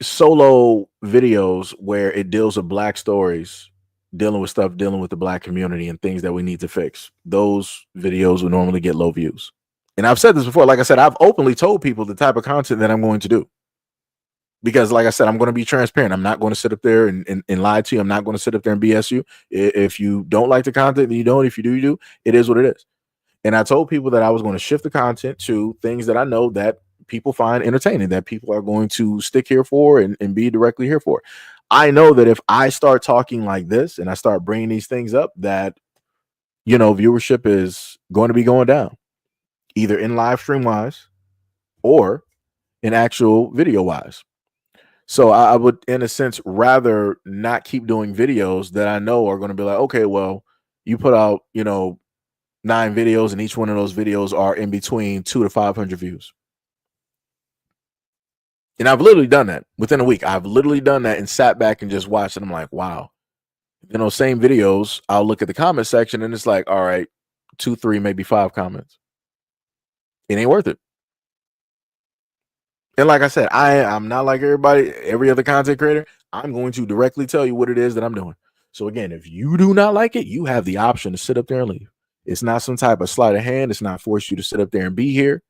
solo videos where it deals with black stories, dealing with the black community and things that we need to fix, those videos will normally get low views. And I've said this before. Like I said, I've openly told people the type of content that I'm going to do, because like I said, I'm going to be transparent. I'm not going to sit up there and lie to you. I'm not going to sit up there and BS you. If you don't like the content, then you don't. If you do, you do. It is what it is. And I told people that I was going to shift the content to things that I know that people find entertaining, that people are going to stick here for and be directly here for. I know that if I start talking like this and I start bringing these things up, that, viewership is going to be going down, either in live stream wise or in actual video wise. So I would, in a sense, rather not keep doing videos that I know are going to be like, okay, well, you put out, 9 videos, and each one of those videos are in between 200 to 500 views. And I've literally done that within a week. I've literally done that and sat back and just watched it. I'm like, wow. Same videos, I'll look at the comment section and it's like, all right, 2, 3, maybe 5 comments. It ain't worth it. And like I said, I'm not like every other content creator. I'm going to directly tell you what it is that I'm doing. So again, if you do not like it, you have the option to sit up there and leave. It's not some type of sleight of hand. It's not force you to sit up there and be here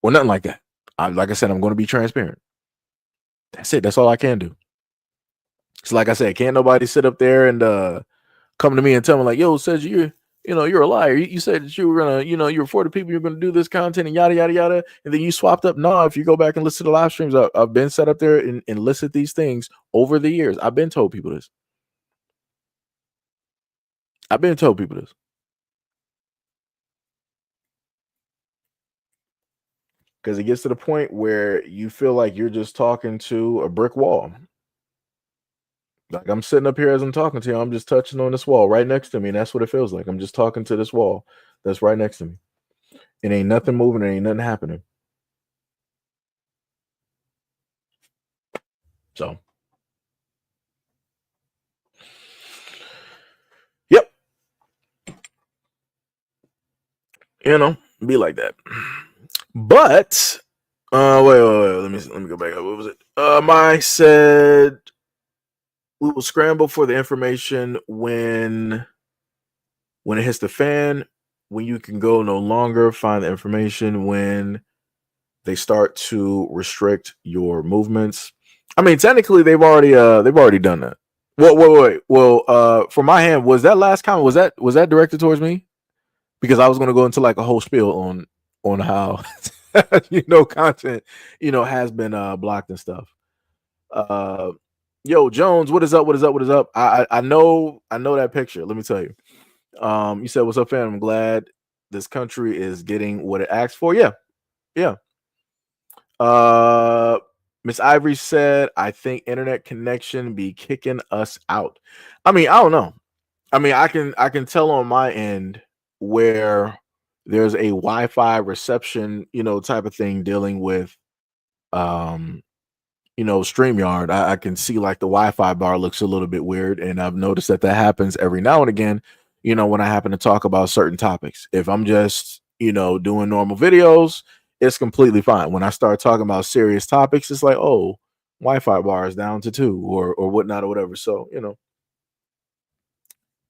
or nothing like that. Like I said, I'm going to be transparent. That's it. That's all I can do. So like I said, can't nobody sit up there and come to me and tell me like, yo, says you're a liar. You said that you were gonna, you were for the people, you're gonna do this content and yada yada yada, and then you swapped up. No, if you go back and listen to the live streams, I've been set up there and listed these things over the years. I've been told people this. Because it gets to the point where you feel like you're just talking to a brick wall. Like I'm sitting up here as I'm talking to you, I'm just touching on this wall right next to me, and that's what it feels like. I'm just talking to this wall that's right next to me. It ain't nothing moving, it ain't nothing happening. So, yep. Be like that. But wait. Let me go back up. What was it? Mike said we will scramble for the information when it hits the fan. When you can go no longer find the information when they start to restrict your movements. I mean, technically they've already done that. Wait. Well, for my hand, was that last comment, was that directed towards me? Because I was going to go into like a whole spiel on how content has been blocked and stuff. Yo, Jones, what is up? I know that picture. Let me tell you. You said, what's up, fam? I'm glad this country is getting what it asked for. Yeah. Miss Ivory said, I think internet connection be kicking us out. I mean, I don't know. I mean, I can tell on my end where there's a Wi-Fi reception, type of thing dealing with StreamYard. I can see like the Wi-Fi bar looks a little bit weird, and I've noticed that happens every now and again, when I happen to talk about certain topics. If I'm just, doing normal videos, it's completely fine. When I start talking about serious topics, it's like, oh, Wi-Fi bar is down to 2 or whatnot or whatever. So,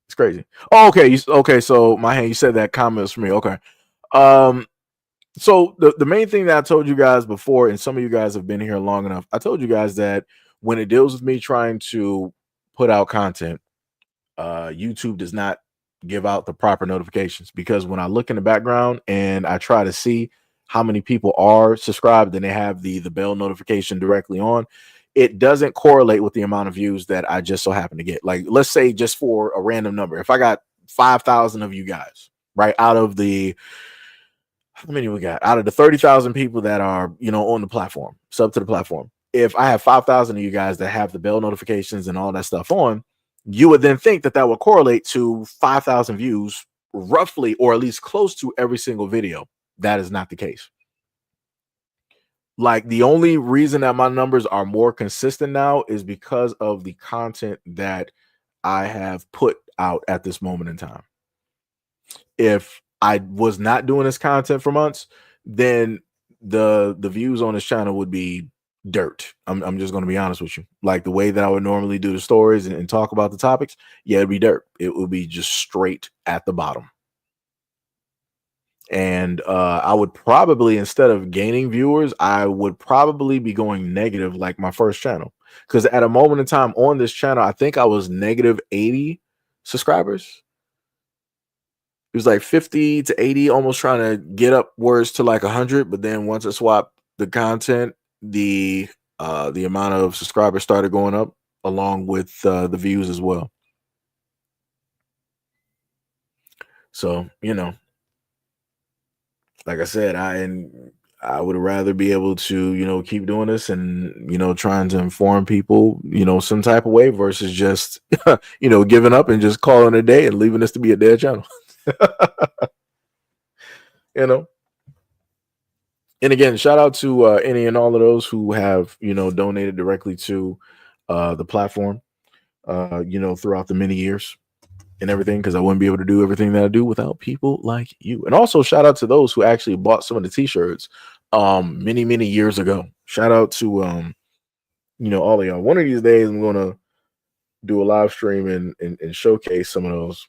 it's crazy. Oh, okay. Okay. So my hand, you said that comment was for me. Okay. So the main thing that I told you guys before, and some of you guys have been here long enough, I told you guys that when it deals with me trying to put out content, YouTube does not give out the proper notifications, because when I look in the background and I try to see how many people are subscribed and they have the bell notification directly on, it doesn't correlate with the amount of views that I just so happen to get. Like, let's say just for a random number, if I got 5,000 of you guys, right, out of the, how many we got? Out of the 30,000 people that are, on the platform, sub to the platform, if I have 5,000 of you guys that have the bell notifications and all that stuff on, you would then think that would correlate to 5,000 views roughly, or at least close to every single video. That is not the case. Like, the only reason that my numbers are more consistent now is because of the content that I have put out at this moment in time. If I was not doing this content for months, then the views on this channel would be dirt. I'm just going to be honest with you. Like, the way that I would normally do the stories and talk about the topics, yeah, it'd be dirt. It would be just straight at the bottom. And I would probably, instead of gaining viewers, I would probably be going negative like my first channel. Because at a moment in time on this channel, I think I was negative 80 subscribers. It was like 50 to 80, almost trying to get upwards to like 100. But then once I swapped the content, the the amount of subscribers started going up along with the views as well. So, like I said, I would rather be able to, keep doing this and, trying to inform people, some type of way versus just, giving up and just calling it a day and leaving this to be a dead channel. you know. And again, shout out to any and all of those who have, donated directly to the platform, throughout the many years and everything, because I wouldn't be able to do everything that I do without people like you. And also shout out to those who actually bought some of the t-shirts many years ago. Shout out to all of y'all. One of these days I'm gonna do a live stream and showcase some of those.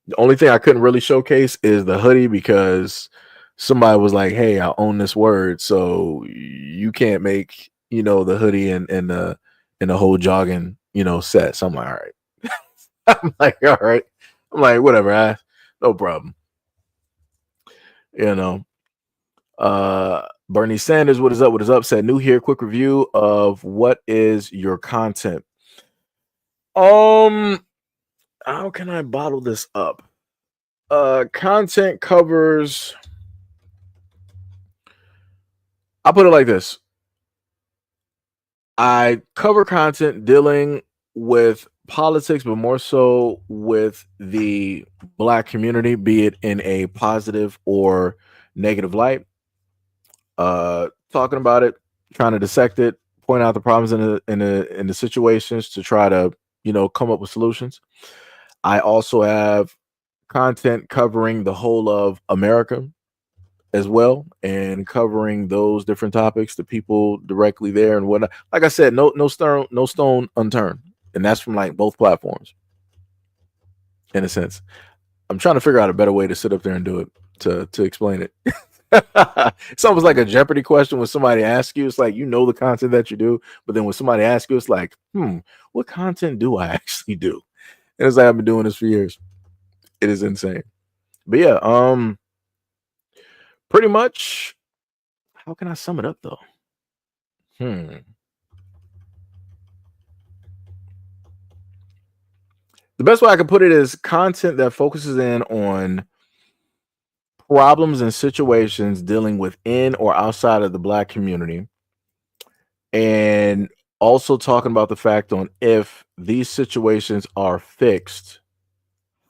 The only thing I couldn't really showcase is the hoodie because somebody was like, "Hey, I own this word, so you can't make the hoodie and the whole jogging set." So I'm like, all right. I'm like, all right. I'm like, whatever. No problem. Bernie Sanders, what is up? What is up? Said new here. Quick review of what is your content. How can I bottle this up? Content covers. I'll put it like this. I cover content dealing with politics, but more so with the Black community, be it in a positive or negative light. Talking about it, trying to dissect it, point out the problems in the situations to try to come up with solutions. I also have content covering the whole of America as well, and covering those different topics, the people directly there and whatnot. Like I said, no stone unturned, and that's from like both platforms. In a sense, I'm trying to figure out a better way to sit up there and do it to explain it. It's almost like a Jeopardy question when somebody asks you. It's like the content that you do, but then when somebody asks you, it's like, what content do I actually do? And it's like I've been doing this for years. It is insane. But yeah, pretty much. How can I sum it up though? The best way I can put it is content that focuses in on problems and situations dealing within or outside of the Black community, and also talking about the fact on if these situations are fixed,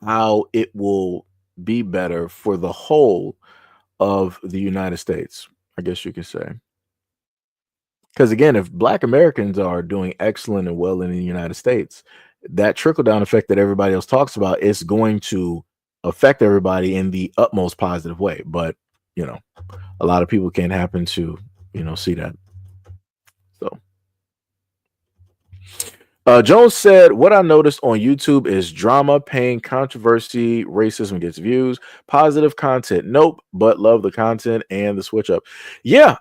how it will be better for the whole of the United States, I guess you could say. Because again, if Black Americans are doing excellent and well in the United States, that trickle down effect that everybody else talks about is going to affect everybody in the utmost positive way. But a lot of people can't happen to see that. So Jones said, what I noticed on YouTube is drama, pain, controversy, racism gets views, positive content. Nope, but love the content and the switch up. Yeah,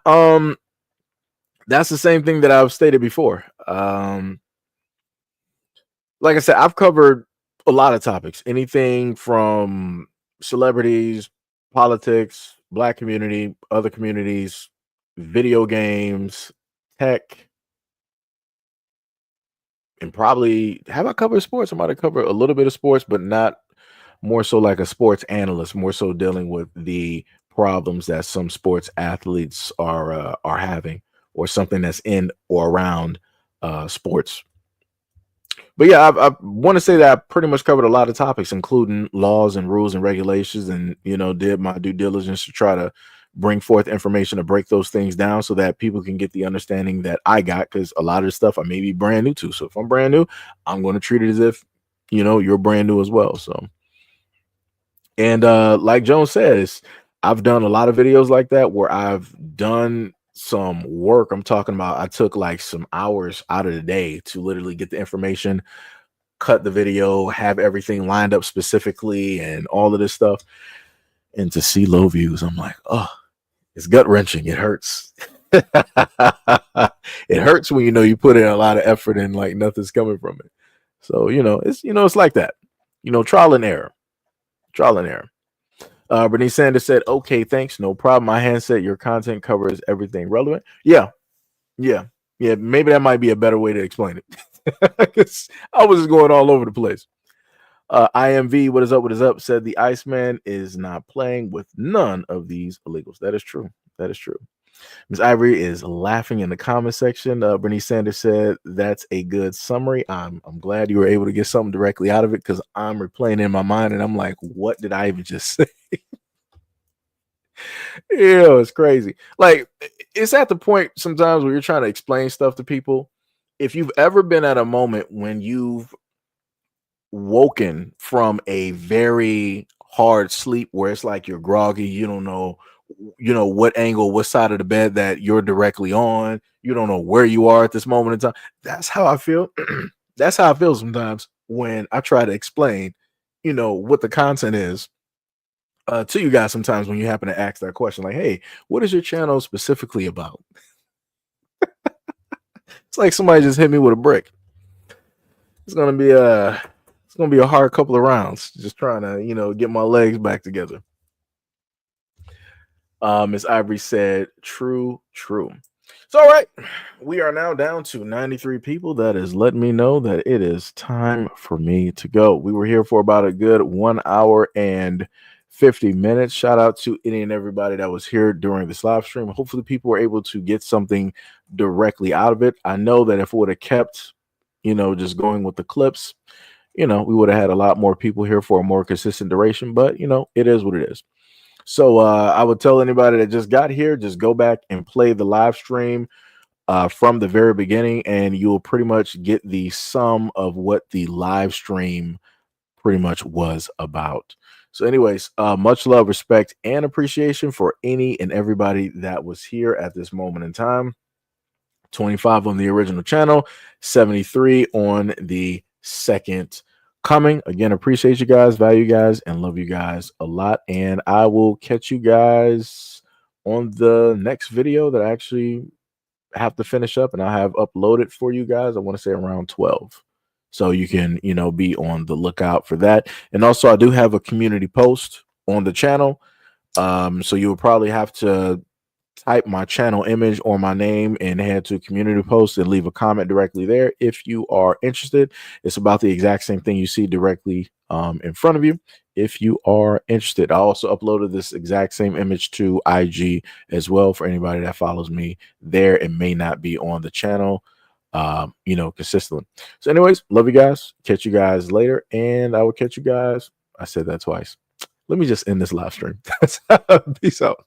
that's the same thing that I've stated before. Like I said, I've covered a lot of topics, anything from celebrities, politics, Black community, other communities, video games, tech, and probably have I covered sports? I might have covered a little bit of sports, but not more so like a sports analyst, more so dealing with the problems that some sports athletes are having, or something that's in or around sports. But yeah, I want to say that I pretty much covered a lot of topics, including laws and rules and regulations, and did my due diligence to try to bring forth information to break those things down so that people can get the understanding that I got, because a lot of the stuff I may be brand new to. So if I'm brand new, I'm going to treat it as if you're brand new as well. So, and like Jones says, I've done a lot of videos like that where I've done some work. I'm talking about I took like some hours out of the day to literally get the information, cut the video, have everything lined up specifically, and all of this stuff. And to see low views, I'm like, oh, it's gut wrenching. It hurts. It hurts when you put in a lot of effort and like nothing's coming from it. So it's like that. Trial and error. Trial and error. Bernice Sanders said, okay, thanks, no problem. My handset, your content covers everything relevant. Yeah. Yeah, maybe that might be a better way to explain it. 'Cause I was just going all over the place. IMV, what is up? What is up? Said the Iceman is not playing with none of these illegals. That is true. That is true. Ms. Ivory is laughing in the comment section. Bernice Sanders said that's a good summary. I'm glad you were able to get something directly out of it because I'm replaying in my mind and I'm like, what did I even just say? Yeah, it's crazy. Like, it's at the point sometimes where you're trying to explain stuff to people. If you've ever been at a moment when you've woken from a very hard sleep where it's like you're groggy, you don't know, what angle, what side of the bed that you're directly on, you don't know where you are at this moment in time. That's how I feel. That's how I feel sometimes when I try to explain, what the content is to you guys. Sometimes when you happen to ask that question, like, hey, what is your channel specifically about? It's like somebody just hit me with a brick. It's gonna be a hard couple of rounds just trying to get my legs back together. Miss Ivory said, true. So, all right, we are now down to 93 people. That is letting me know that it is time for me to go. We were here for about a good 1 hour and 50 minutes. Shout out to any and everybody that was here during this live stream. Hopefully people were able to get something directly out of it. I know that if we would have kept, just going with the clips, we would have had a lot more people here for a more consistent duration, but it is what it is. So I would tell anybody that just got here, just go back and play the live stream from the very beginning, and you'll pretty much get the sum of what the live stream pretty much was about. So anyways, much love, respect, and appreciation for any and everybody that was here at this moment in time. 25 on the original channel, 73 on the second coming. Again, appreciate you guys, value you guys, and love you guys a lot. And I will catch you guys on the next video that I actually have to finish up, and I have uploaded for you guys. I want to say around 12. So you can, be on the lookout for that. And also I do have a community post on the channel. So you will probably have to type my channel image or my name and head to community post and leave a comment directly there if you are interested. It's about the exact same thing you see directly in front of you if you are interested. I also uploaded this exact same image to IG as well for anybody that follows me there. It may not be on the channel consistently. So anyways, love you guys. Catch you guys later, and I will catch you guys. I said that twice. Let me just end this live stream. Peace out.